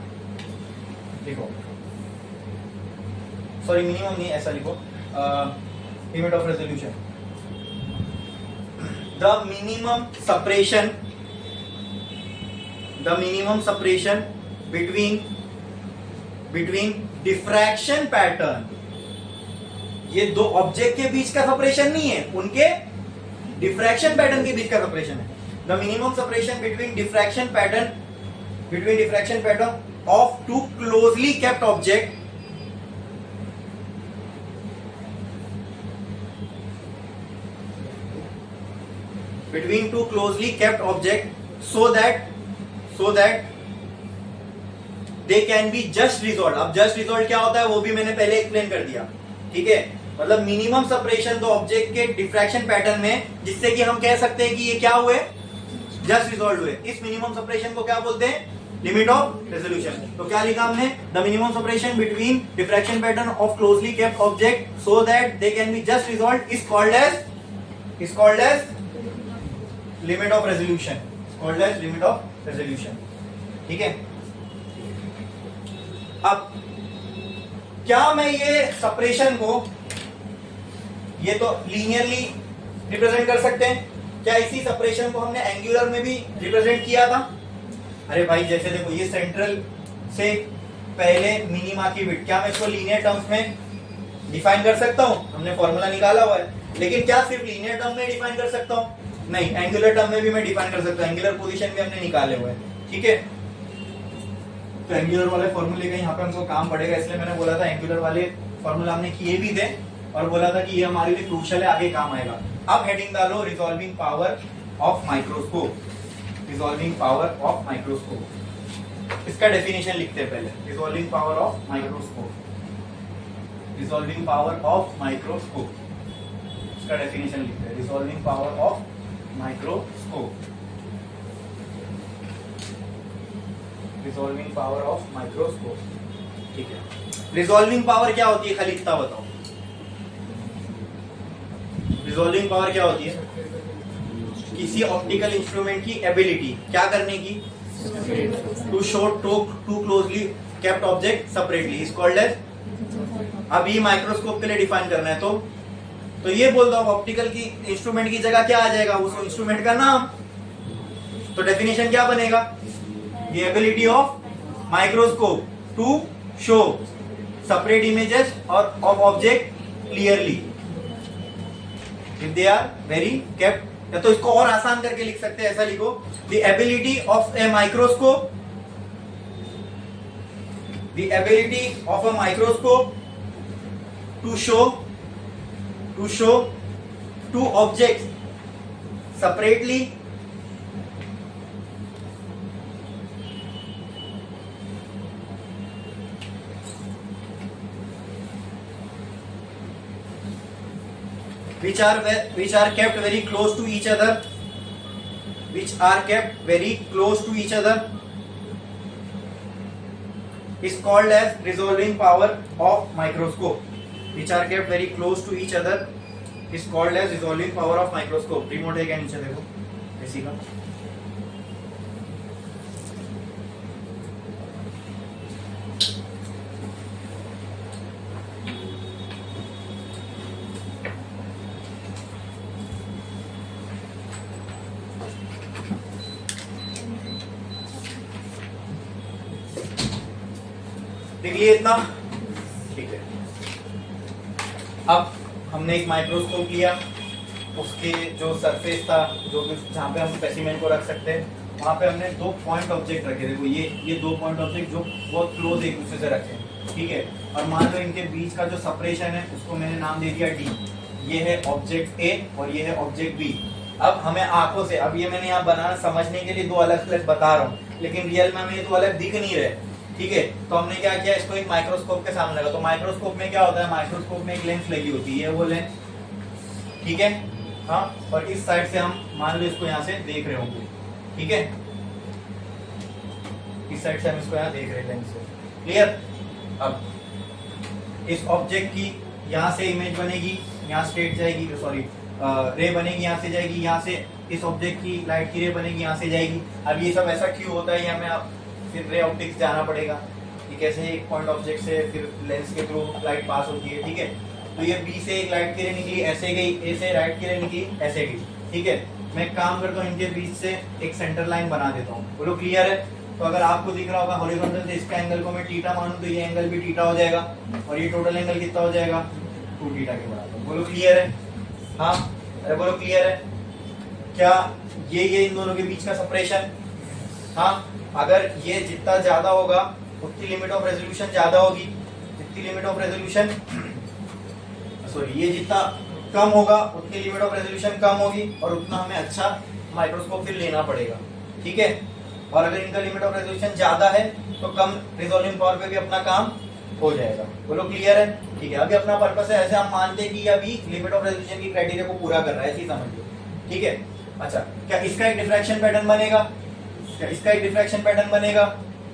लिखो, सॉरी मिनिमम नहीं, ऐसा लिखो, limit of resolution the minimum separation between diffraction pattern, ये दो ऑब्जेक्ट के बीच का सेपरेशन नहीं है, उनके डिफ्रैक्शन पैटर्न के बीच का सेपरेशन है। The minimum separation between diffraction pattern of two closely kept object between two closely kept object so that they can be just resolved। अब just resolved क्या होता है वो भी मैंने पहले एक्सप्लेन कर दिया, ठीक है। मतलब मिनिमम सेपरेशन दो ऑब्जेक्ट के डिफ्रैक्शन पैटर्न में, जिससे कि हम कह सकते हैं कि ये क्या हुए, जस्ट रिजॉल्व हुए। इस मिनिमम सेपरेशन को क्या बोलते हैं, लिमिट ऑफ रेजोल्यूशन। तो क्या लिखा हमने, the minimum separation between diffraction pattern of closely kept object so that they can be just resolve is called as limit of resolution, limit of resolution, ठीक है। अब क्या मैं ये सेपरेशन को, ये तो लीनियरली रिप्रेजेंट कर सकते हैं, क्या इसी सेपरेशन को हमने एंगुलर में भी रिप्रेजेंट किया था? अरे भाई जैसे देखो ये सेंट्रल से पहले मिनिमा की विड्थ, क्या मैं इसको लीनियर टर्म्स में डिफाइन कर सकता हूं? हमने फॉर्मूला निकाला हुआ है, लेकिन क्या सिर्फ लीनियर टर्म में डिफाइन कर सकता हूं? नहीं, एंगुलर टर्म में भी मैं डिफाइन कर सकता हूं। एंगुलर पोजीशन भी हमने निकाले हुए हैं, ठीक है। तो एंगुलर वाले फॉर्मूले का यहाँ पे हमको काम पड़ेगा, इसलिए मैंने बोला था एंगुलर वाले फॉर्मूला हमने किए भी थे और बोला था कि ये हमारे लिए क्रूशियल है, आगे काम आएगा। अब हेडिंग डालो resolving power of microscope, resolving power of microscope. इसका डेफिनेशन लिखते हैं पहले, resolving power of microscope, resolving power of microscope, इसका डेफिनेशन लिखते हैं, resolving power of microscope, resolving power of microscope, ठीक है। रिजॉल्विंग पावर क्या होती है, खाली इतना बताओ, रिजॉल्विंग पावर क्या होती है? किसी ऑप्टिकल इंस्ट्रूमेंट की एबिलिटी क्या करने की, to show two closely kept object separately is called as. अब ये माइक्रोस्कोप के लिए डिफाइन करना है, तो ये बोल दो ऑप्टिकल की इंस्ट्रूमेंट की जगह क्या आ जाएगा, उस इंस्ट्रूमेंट का नाम। तो डेफिनेशन क्या बनेगा, the ability of microscope to show separate images और of object clearly if they are very kept. या तो इसको और आसान करके लिख सकते हैं, ऐसा लिखो, the ability of a microscope, the ability of a microscope to show two objects separately which are kept very close to each other, is called as resolving power of microscope, which are kept very close to each other is called as resolving power of microscope। Remote है क्या नीचे देखो, इसी का देख लिए इतना, ठीक है। अब हमने एक माइक्रोस्कोप लिया, उसके जो सरफेस था, जो जहाँ पे हम स्पेसिमेन को रख सकते हैं, वहां पे हमने 2 पॉइंट ऑब्जेक्ट रखे, देखो ये 2 पॉइंट ऑब्जेक्ट जो बहुत क्लोज एक दूसरे से रखे, ठीक है। और मान लो इनके बीच का जो सेपरेशन है उसको मैंने नाम दे दिया डी। ये है ऑब्जेक्ट ए और ये है ऑब्जेक्ट बी। अब हमें आंखों से, अब ये मैंने यहाँ बनाना समझने के लिए 2 अलग अलग बता रहा हूँ, लेकिन रियल में हमें ये 2 अलग दिख नहीं रहे, ठीक है। तो हमने क्या किया, इसको एक माइक्रोस्कोप के सामने लगा। तो माइक्रोस्कोप में क्या होता है, माइक्रोस्कोप में एक लेंस लगी होती है, ये वो लेंस, ठीक है। हाँ, और इस साइड से हम मान लो इसको यहाँ से देख रहे होंगे, ठीक है। इस साइड से हम इसको यहाँ देख रहे हैं लेंस से, क्लियर। अब इस ऑब्जेक्ट की यहाँ से इमेज बनेगी, यहाँ स्ट्रेट जाएगी, सॉरी रे बनेगी, यहाँ से जाएगी, यहाँ से इस ऑब्जेक्ट की लाइट की रे बनेगी, यहाँ से जाएगी। अब ये सब ऐसा क्यों होता है, हमें आप फिर रे ऑप्टिक्स जाना पड़ेगा कि कैसे एक पॉइंट ऑब्जेक्ट से फिर लेंस के थ्रू लाइट पास होती है, ठीक है। तो ये बी से एक लाइट की रे निकली, ऐसे गई, ए से लाइट की रे निकली, ऐसे गई, ठीक है। मैं एक काम करता हूँ, इनके बीच से एक सेंटर लाइन बना देता हूँ, बोलो क्लियर है। तो अगर आपको दिख रहा होगा हॉरिजॉन्टल से इसका एंगल को मैं थीटा मानूं तो ये एंगल भी थीटा हो जाएगा, और ये टोटल एंगल कितना हो जाएगा, 2 थीटा के बराबर। बोलो क्लियर है, हाँ, अरे बोलो क्लियर है क्या। ये इन दोनों के बीच का सेपरेशन, हाँ, अगर ये जितना ज्यादा होगा उतनी लिमिट ऑफ रेजोल्यूशन ज्यादा होगी, जितनी लिमिट ऑफ रेजोल्यूशन, सॉरी, ये जितना कम होगा उतनी लिमिट ऑफ रेजोल्यूशन कम होगी, और उतना हमें अच्छा माइक्रोस्कोप फिर लेना पड़ेगा, ठीक है। और अगर इनका लिमिट ऑफ रेजोल्यूशन ज्यादा है तो कम रिजोल्विंग पावर पे भी अपना काम हो जाएगा। बोलो क्लियर है, ठीक है। अभी अपना पर्पस है, ऐसे हम मानते हैं कि अभी लिमिट ऑफ रेजोल्यूशन की क्राइटेरिया को पूरा कर रहा है, ऐसे ही समझिए, ठीक है। अच्छा, क्या इसका एक डिफ्रैक्शन पैटर्न बनेगा, क्या इसका एक डिफ्रैक्शन पैटर्न बनेगा,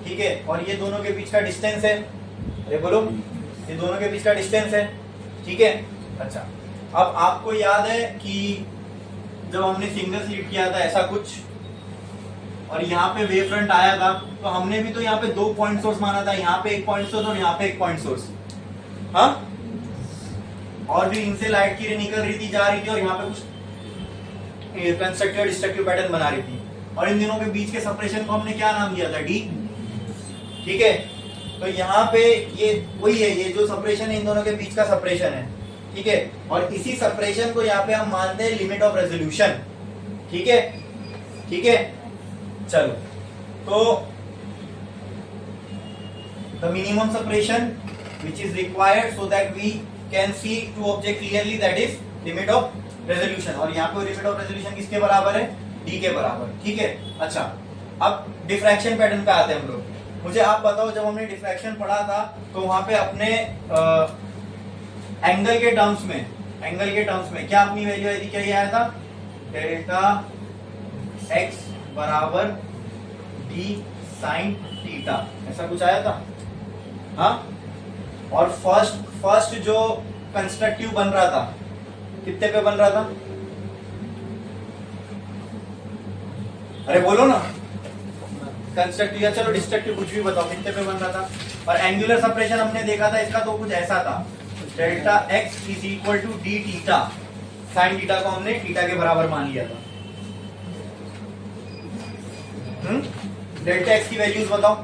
ठीक है। और ये दोनों के बीच का डिस्टेंस है, अरे बोलो, ये दोनों के बीच का डिस्टेंस है, ठीक है। अच्छा, अब आपको याद है कि जब हमने सिंगल स्लिट किया था ऐसा कुछ, और यहाँ पे वेव फ्रंट आया था, तो हमने भी तो यहाँ पे 2 पॉइंट सोर्स माना था, यहाँ पे एक पॉइंट सोर्स और यहाँ पे एक पॉइंट सोर्स, हाँ। और भी इनसे लाइट की रे निकल रही थी, जा रही थी, और यहाँ पे कुछ कंस्ट्रक्टिव डिस्ट्रक्टिव पैटर्न बना रही थी, और इन दोनों के बीच के सेपरेशन को हमने क्या नाम दिया था, डी, ठीक है। तो यहाँ पे ये वही है, ये जो सेपरेशन है इन दोनों के बीच का सेपरेशन है, ठीक है। और इसी सेपरेशन को यहाँ पे हम मानते हैं लिमिट ऑफ रेजोल्यूशन, ठीक है, ठीक है। चलो, तो the minimum separation which is required so that we can see two object clearly, that is limit of resolution। और यहाँ पे लिमिट ऑफ रेजोल्यूशन किसके बराबर है, डी के बराबर, ठीक है। अच्छा, अब डिफ्रैक्शन पैटर्न पे आते हैं हम लोग। मुझे आप बताओ, जब हमने डिफ्रैक्शन पढ़ा था तो वहां पे अपने एंगल के टर्म्स में क्या अपनी वैल्यू आई थी, क्या ये आया था, डेल्टा एक्स बराबर डी साइन थीटा, ऐसा कुछ आया था, हाँ। और फर्स्ट जो कंस्ट्रक्टिव बन रहा था कितने पे बन रहा था, अरे बोलो ना, कंस्ट्रक्टिव या चलो डिस्ट्रक्टिव, कुछ भी बताओ, कितने पे बन रहा था। और एंगुलर सेपरेशन हमने देखा था इसका, तो कुछ ऐसा था, delta x is equal to d theta, sine theta को हमने थीटा के बराबर मान लिया था। डेल्टा एक्स की वैल्यूज बताओ,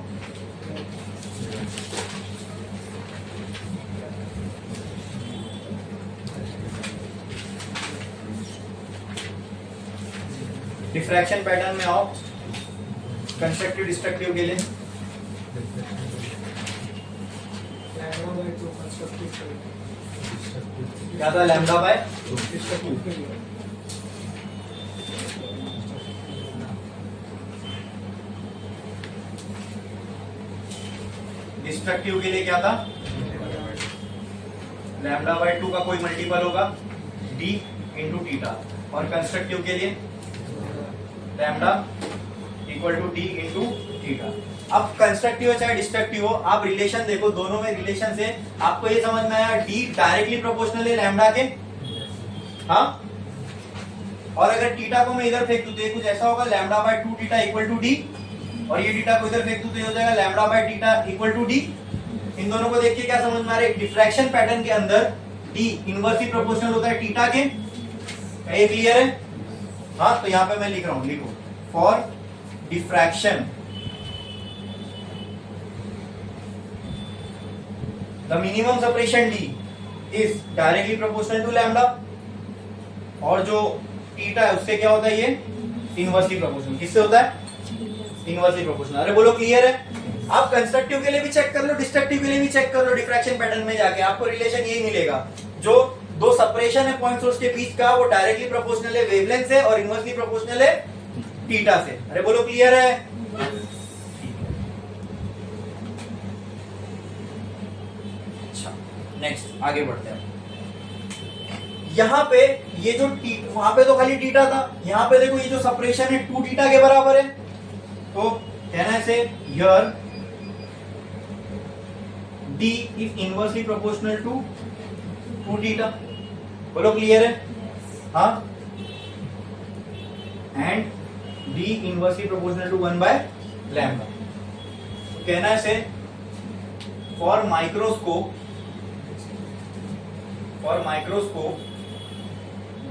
डिफ्रैक्शन पैटर्न में आओ, कंस्ट्रक्टिव डिस्ट्रक्टिव के लिए क्या था, लैम्डा बाय डिस्ट्रक्टिव के लिए क्या था, लैम्डा बाय 2 का कोई मल्टीपल होगा, डी इंटू थीटा। और कंस्ट्रक्टिव के लिए lambda equal to d into theta. अब कंस्ट्रक्टिव हो चाहे डिस्ट्रक्टिव हो, आप रिलेशन देखो, दोनों में रिलेशन से आपको ये समझ में आया, डी डायरेक्टली प्रोपोर्शनल है लैम्डा के, हाँ। और अगर थीटा को मैं इधर फेंक दूं तो ये कुछ ऐसा होगा, lambda by 2 theta equal to d, और ये थीटा को इधर फेंक दूं तो ये हो जाएगा lambda by theta equal to D. इन दोनों को देख के क्या समझ में आ रहा है, डिफ्रैक्शन पैटर्न के अंदर डी इनवर्सली प्रोपोर्शनल होता है थीटा के, ये क्लियर है, हाँ। तो यहाँ पे मैं लिख रहा हूं, लिखो, for diffraction the minimum separation d is directly proportional to lambda, और जो थीटा है उससे क्या होता है, ये इनवर्सली प्रोपोर्शनल, किससे होता है, इनवर्सली प्रोपोर्शनल। अरे बोलो क्लियर है? आप कंस्ट्रक्टिव के लिए भी चेक कर लो, डिस्ट्रक्टिव के लिए भी चेक कर लो, डिफ्रैक्शन पैटर्न में जाके आपको रिलेशन यही मिलेगा। जो दो सेपरेशन है पॉइंट सोर्स के बीच का वो डायरेक्टली प्रोपोर्शनल है वेवलेंथ से और इनवर्सली प्रोपोर्शनल है थीटा से। अरे बोलो क्लियर है? अच्छा नेक्स्ट आगे बढ़ते हैं। यहां पे ये जो वहां पे तो खाली थीटा था, यहां पे देखो ये जो सेपरेशन है 2 थीटा के बराबर है, तो कहना है say here D is inversely proportional to 2 theta। बोलो क्लियर है? हाँ, and D inversely proportional to 1 by lambda। तो कहना है से for microscope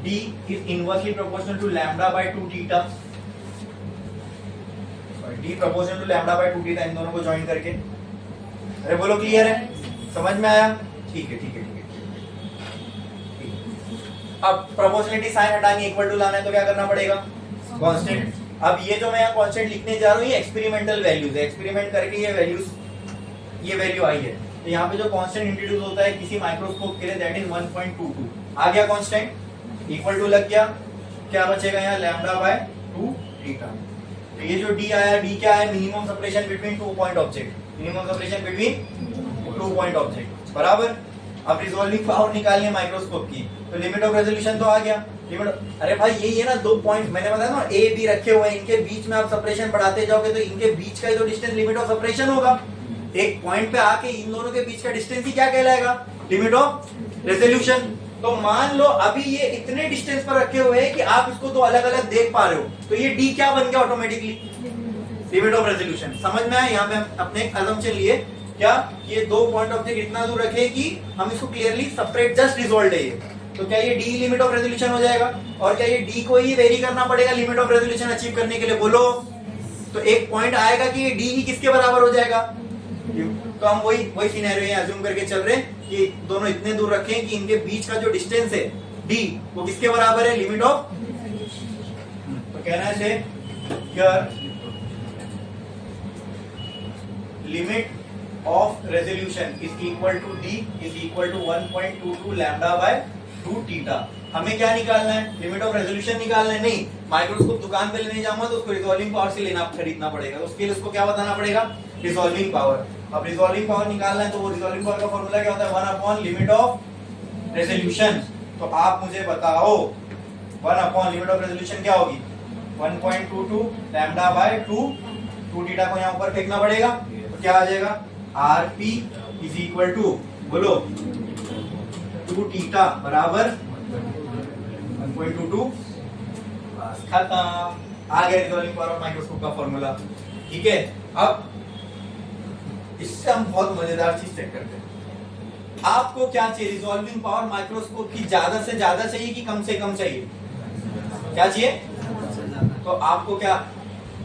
D is inversely proportional to lambda by 2 theta। D proportional to lambda by 2 theta, इन दोनों को join करके। अरे बोलो क्लियर है? समझ में आया? ठीक है ठीक है ठीक है। अब प्रोपोर्शनलिटी साइन हटानी, इक्वल टू लाना है तो क्या करना पड़ेगा? कांस्टेंट। अब ये जो मैं यहाँ कांस्टेंट लिखने जा रहा हूँ ये एक्सपेरिमेंटल वैल्यूज है, एक्सपेरिमेंट करके ये वैल्यू आई है। तो यहाँ पे जो कांस्टेंट इंट्रोड्यूस होता है किसी माइक्रोस्कोप के लिए दैट इज 1.22। आ गया कांस्टेंट, इक्वल टू लग गया, क्या बचेगा यहाँ? Lambda by 2 theta. तो ये जो D आया, D क्या है? Minimum separation between 2 point object, minimum separation between 2 point object बराबर। अब रिजॉल्विंग पावर निकालनी है माइक्रोस्कोप की, तो लिमिट ऑफ रेजोल्यूशन तो आ गया। लिमिट, अरे भाई ये ना 2 पॉइंट मैंने बताया ना A B रखे हुए हैं, इनके बीच में आप सेपरेशन बढ़ाते जाओगे तो इनके बीच का जो डिस्टेंस लिमिट ऑफ सेपरेशन होगा। एक पॉइंट पे आके इन दोनों के बीच का डिस्टेंस ही क्या कहलाएगा? Limit of resolution. तो मान लो अभी ये इतने डिस्टेंस पर रखे हुए हैं कि आप इसको तो अलग अलग देख पा रहे हो, तो ये D क्या बन गया ऑटोमेटिकली? Limit of resolution. समझ में आया? यहाँ पे अपने एक assumption लिए क्या, ये 2 पॉइंट ऑब्जेक्ट इतना दूर रखे कि हम इसको क्लियरली सेपरेट, जस्ट रिजॉल्व है ये, तो क्या ये D लिमिट ऑफ रेजोल्यूशन हो जाएगा? और क्या ये D को ही वेरी करना पड़ेगा लिमिट ऑफ रेजोल्यूशन अचीव करने के लिए? बोलो। तो एक पॉइंट आएगा कि ये D ही किसके बराबर हो जाएगा? तो हम वही सिनेरियो अज्यूम करके चल रहे हैं कि दोनों इतने दूर रखें कि इनके बीच का जो डिस्टेंस है D वो किसके बराबर है? Limit of. तो कहना है say here limit of resolution is equal to D is equal to 1.22 lambda by 2 theta. हमें क्या निकालना है? लिमिट ऑफ रेजोल्यूशन निकालना है। नहीं, माइक्रोस्कोप दुकान पे लेने जाऊंगा तो उसको रिजॉल्विंग पावर से खरीदना पड़ेगा, तो उसके लिए उसको क्या बताना पड़ेगा? Resolving power. अब रिजॉल्विंग पावर निकालना है तो वो रिजॉल्विंग पावर का फॉर्मूला क्या होता है? 1 अपॉन लिमिट ऑफ रेजोल्यूशन। तो आप मुझे बताओ 1 अपॉन लिमिट ऑफ रेजोल्यूशन क्या होगी? 1.22 लैम्डा बाय 2 थीटा को यहाँ ऊपर फेंकना पड़ेगा, तो क्या आ जाएगा? RP इज इक्वल टू, बोलो, 2 थीटा बराबर 1.22। बस खत्म, आ गया रिजॉल्विंग पावर ऑफ माइक्रोस्कोप का फॉर्मूला। ठीक है, अब इससे हम बहुत मजेदार चीज चेक करते हैं। आपको क्या चाहिए? रिजॉल्विंग पावर माइक्रोस्कोप की ज्यादा से ज्यादा चाहिए कि कम से कम चाहिए? क्या चाहिए? तो आपको क्या,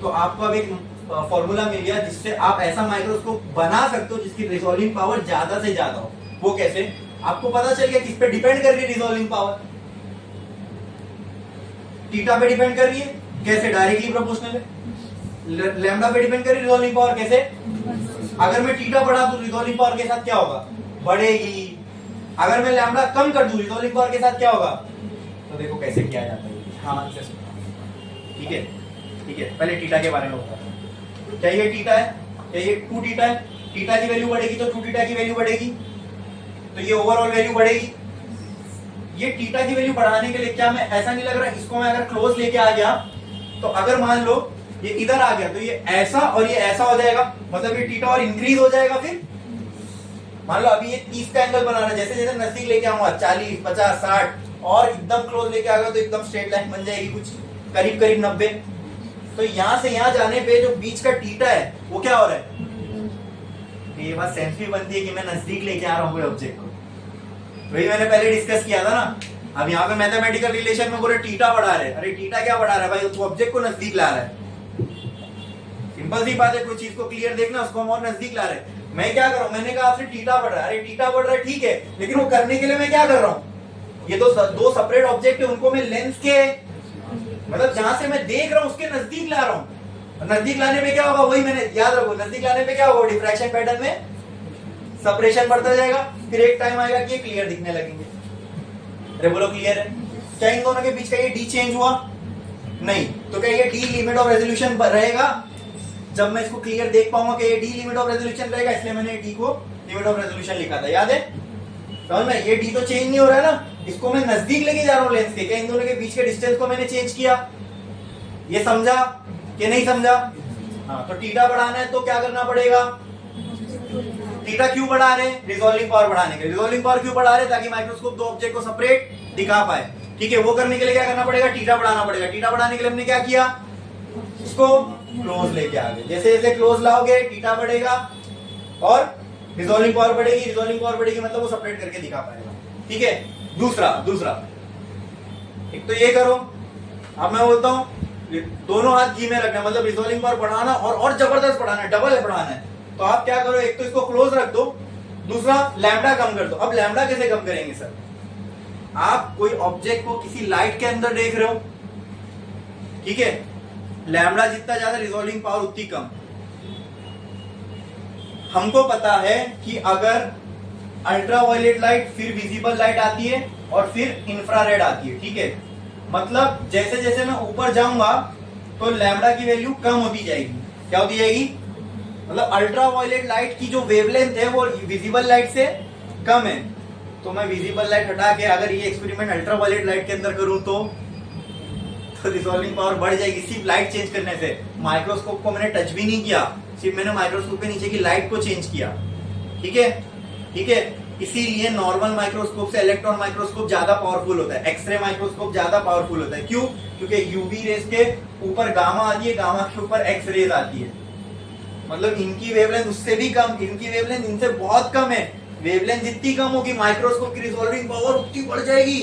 तो आपको अब एक फॉर्मूला मिल गया जिससे आप ऐसा माइक्रोस्कोप बना सकते हो जिसकी रिजॉल्विंग पावर ज्यादा से ज्यादा हो। वो कैसे? आपको पता चल गया किस पे डिपेंड कर रही है रिजॉल्विंग पावर? थीटा पे डिपेंड कर रही है। कैसे? डायरेक्टली प्रोपोर्शनल है। लैम्डा पे डिपेंड कर रही है रिजॉल्विंग पावर। कैसे? अगर मैं थीटा बढ़ा दूं रिजॉल्विंग पावर के साथ क्या होगा? बढ़ेगी। अगर मैं लैम्डा कम कर दूं रिजॉल्विंग पावर के साथ क्या होगा? तो देखो कैसे किया जाता है। हाँ, ठीक है ठीक है, पहले थीटा के बारे में बता। क्या ये थीटा है? क्या ये 2 थीटा है? थीटा की वैल्यू बढ़ेगी तो 2 थीटा की वैल्यू बढ़ेगी, तो ये ओवरऑल वैल्यू बढ़ेगी। ये थीटा की वैल्यू बढ़ाने के लिए क्या मैं ऐसा नहीं लग रहा, इसको मैं अगर क्लोज लेके आ गया तो अगर मान लो ये इधर आ गया तो ये ऐसा और ये ऐसा हो जाएगा, मतलब ये थीटा और इंक्रीज हो जाएगा। फिर मान लो अभी ये 30 का एंगल बना रहा है, जैसे जैसे नजदीक लेके आऊंगा 40, 50, 60 और एकदम क्लोज लेके आ गया तो एकदम स्ट्रेट लाइन बन जाएगी, कुछ करीब करीब 90। तो यहां से यहां जाने पे जो बीच का थीटा है वो क्या हो रहा है? ये बात सेंस भी बनती है कि मैं नजदीक लेके आ रहा हूँ ऑब्जेक्ट को। वही मैंने पहले डिस्कस किया था ना। अब यहाँ पे मैथमेटिकल रिलेशन में बोले थीटा बढ़ा रहे, अरे थीटा क्या बढ़ा रहा है भाई? तो ऑब्जेक्ट को नजदीक ला रहा है। सिंपल सी बात है, कोई चीज को क्लियर देखना, उसको हम और नजदीक ला रहे हैं। मैं क्या कर रहा हूँ? मैंने कहा आपसे थीटा बढ़ रहा है, अरे थीटा बढ़ रहा है ठीक है, लेकिन वो करने के लिए मैं क्या कर रहा हूँ? ये तो 2 सेपरेट ऑब्जेक्ट है, उनको मैं लेंस के मतलब जहां से मैं देख रहा हूं उसके नजदीक ला रहा हूं। नजदीक लाने पे क्या होगा, वही मैंने याद रखो, नजदीक लाने पे क्या होगा, डिफ्रैक्शन पैटर्न में सेपरेशन बढ़ता जाएगा, फिर एक टाइम आएगा कि ये क्लियर दिखने लगेंगे। अरे बोलो क्लियर है? क्या इन दोनों के बीच का ये डी चेंज हुआ? नहीं। तो क्या ये डी लिमिट ऑफ रेजोल्यूशन रहेगा? जब मैं इसको क्लियर देख पाऊंगा कि ये डी लिमिट ऑफ रेजोल्यूशन रहेगा, इसलिए मैंने डी को लिमिट ऑफ रेजोल्यूशन लिखा था, याद है? समझ में? ये डी तो चेंज नहीं हो रहा है ना, इसको मैं नजदीक लेके जा रहा हूँ लेंस के, क्या इन दोनों के बीच के डिस्टेंस को मैंने चेंज किया? ये समझा कि नहीं समझा? हाँ, तो थीटा बढ़ाना है तो क्या करना पड़ेगा? थीटा क्यों बढ़ा रहे हैं? रिजॉल्विंग पावर बढ़ाने के। रिजॉल्विंग पावर क्यों बढ़ा रहे हैं? ताकि माइक्रोस्कोप दो ऑब्जेक्ट को सेपरेट दिखा पाए। ठीक है, वो करने के लिए क्या करना पड़ेगा? थीटा बढ़ाना पड़ेगा। थीटा बढ़ाने के लिए हमने क्या किया? इसको क्लोज लेके आ गए। जैसे जैसे क्लोज लाओगे थीटा बढ़ेगा और रिजॉल्विंग पावर बढ़ेगी। रिजॉल्विंग पावर बढ़ेगी मतलब वो सेपरेट करके दिखा पाएगा। ठीक है, दूसरा एक तो ये करो। अब मैं बोलता हूं दोनों हाथ घी में रखना, मतलब रिजॉल्विंग पावर बढ़ाना और जबरदस्त बढ़ाना है, डबल बढ़ाना है। तो आप क्या करो, एक तो इसको क्लोज रख दो, दूसरा लैम्बडा कम कर दो। अब लैम्बडा कैसे कम करेंगे सर? आप कोई ऑब्जेक्ट को किसी लाइट के अंदर देख रहे हो, ठीक है, लैम्बडा जितना ज्यादा रिजॉल्विंग पावर उतनी कम। हमको पता है कि अगर अल्ट्रावायलेट लाइट, फिर विजिबल लाइट आती है और फिर इंफ्रारेड आती है, ठीक है, मतलब जैसे जैसे मैं ऊपर जाऊंगा तो लैम्बडा की वैल्यू कम होती जाएगी। क्या होती जाएगी? मतलब अल्ट्रावायलेट लाइट की जो वेवलेंथ है वो विजिबल लाइट से कम है। तो मैं विजिबल लाइट हटा के अगर ये एक्सपेरिमेंट अल्ट्रावायलेट लाइट के अंदर करूं तो रिजॉल्विंग पावर बढ़ जाएगी सिर्फ लाइट चेंज करने से। माइक्रोस्कोप को मैंने टच भी नहीं किया, सिर्फ मैंने माइक्रोस्कोप के नीचे की लाइट को चेंज किया। ठीक है, ठीक है। इसीलिए नॉर्मल माइक्रोस्कोप से इलेक्ट्रॉन माइक्रोस्कोप ज्यादा पावरफुल होता है, एक्सरे माइक्रोस्कोप ज्यादा पावरफुल होता है। क्यों? क्योंकि यूवी रेस के ऊपर गामा आती है, गामा के ऊपर एक्स रेज आती है, मतलब इनकी वेवलेंथ उससे भी कम, इनकी वेवलेंथ इनसे बहुत कम है। वेवलेंथ जितनी कम होगी माइक्रोस्कोप की रिजॉल्विंग पावर उतनी बढ़ जाएगी।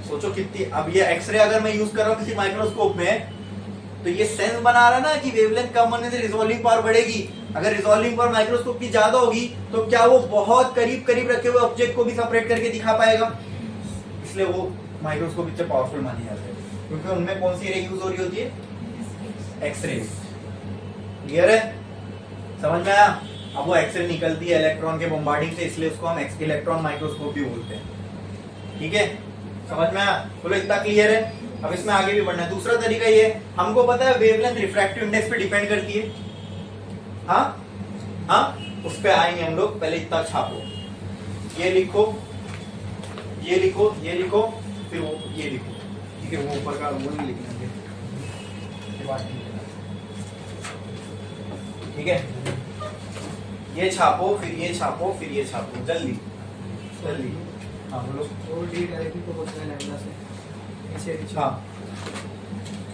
सोचो कितनी। अब ये एक्सरे अगर मैं यूज कर रहा हूं किसी माइक्रोस्कोप में तो ये सेंस बना रहा ना कि वेवलेंथ कम होने से रिजॉल्विंग पावर बढ़ेगी। अगर रिजॉल्विंग पावर माइक्रोस्कोप की ज्यादा होगी तो क्या वो बहुत करीब करीब रखे हुए ऑब्जेक्ट को भी सेपरेट करके दिखा पाएगा? इसलिए वो माइक्रोस्कोप इतने पावरफुल माने जाते हैं, क्योंकि उनमें कौन सी रे यूज हो रही होती है? एक्सरे। क्लियर है? समझ में आया? अब वो एक्सरे निकलती है इलेक्ट्रॉन के बॉम्बार्डिंग से, इसलिए उसको हम इलेक्ट्रॉन माइक्रोस्कोप भी बोलते हैं। ठीक है, समझ में आया? बोलो इतना क्लियर है? अब इसमें आगे भी बढ़ना है। दूसरा तरीका ये, हमको पता है वेवलेंथ रिफ्रैक्टिव इंडेक्स पे डिपेंड करती है। हाँ हाँ, उस पे आएंगे हम लोग। पहले इतना छापो, ये लिखो, ये लिखो, ये लिखो, फिर वो ये लिखो। ठीक है, वो ऊपर का वो नहीं लिखना है, ठीक है। ये छापो, फिर ये छापो, फिर ये छापो, जल्दी जल्दी। हाँ बोलो। वो डी डायरेक्टली प्रोपोर्शनल लैम्बडा से नीचे। हाँ,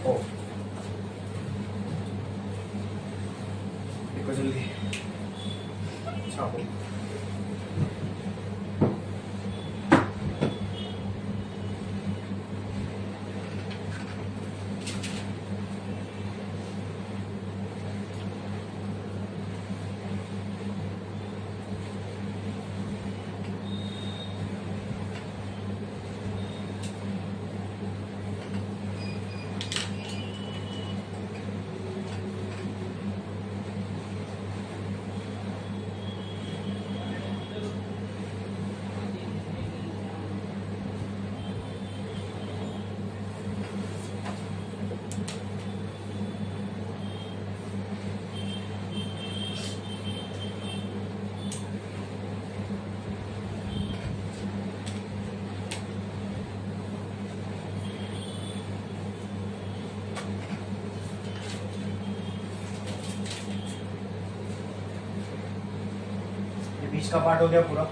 ओ देखो जल्दी छापो। बीच का पार्ट हो गया पूरा।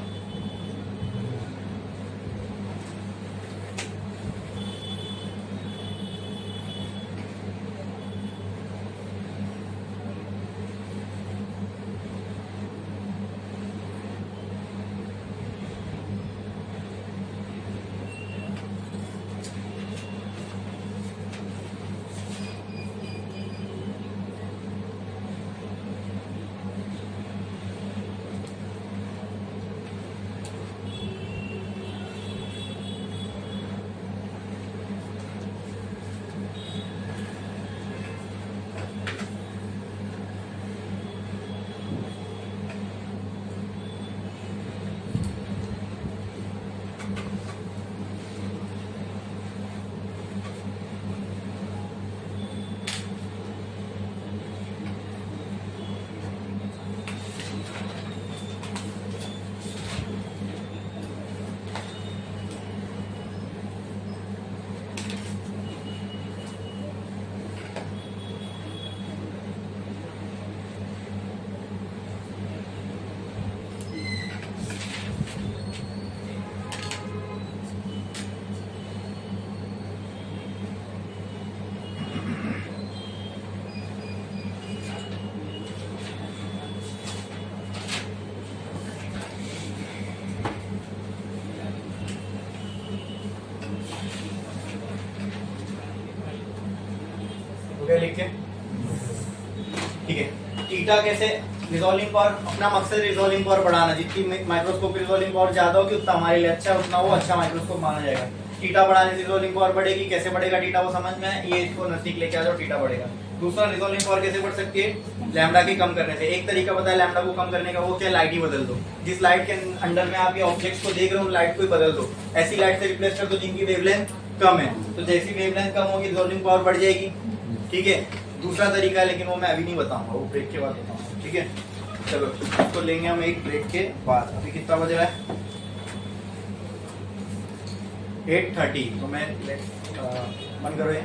गया लिख के? ठीक है, थीटा कैसे रिजॉल्विंग पावर, अपना मकसद रिजॉल्विंग पावर बढ़ाना, जितनी माइक्रोस्कोप रिजॉल्विंग पावर ज्यादा होगी उतना हमारे लिए अच्छा, उतना वो अच्छा माइक्रोस्कोप माना जाएगा। थीटा बढ़ाने से रिजॉल्विंग पावर बढ़ेगी, कैसे बढ़ेगा थीटा वो समझ में है, ये इसको नजदीक लेके आ जाओ, थीटा बढ़ेगा। दूसरा रिजॉल्विंग पावर कैसे बढ़ सकती है, लैम्डा के कम करने से। एक तरीका पता है लैम्डा को कम करने का, वो क्या, लाइट ही बदल दो। जिस लाइट के अंडर में आप ये ऑब्जेक्ट्स को देख रहे हो लाइट को ही बदल दो, ऐसी लाइट से रिप्लेस कर दो जिनकी वेवलेंथ कम है, तो जैसी वेवलेंथ कम होगी रिजॉल्विंग पावर बढ़ जाएगी। ठीक है, दूसरा तरीका है लेकिन वो मैं अभी नहीं बताऊंगा, वो ब्रेक के बाद बताऊंगा। ठीक है, चलो इसको लेंगे हम एक ब्रेक के बाद। अभी कितना बज रहा है, 8:30, तो मैं बंद करो ये।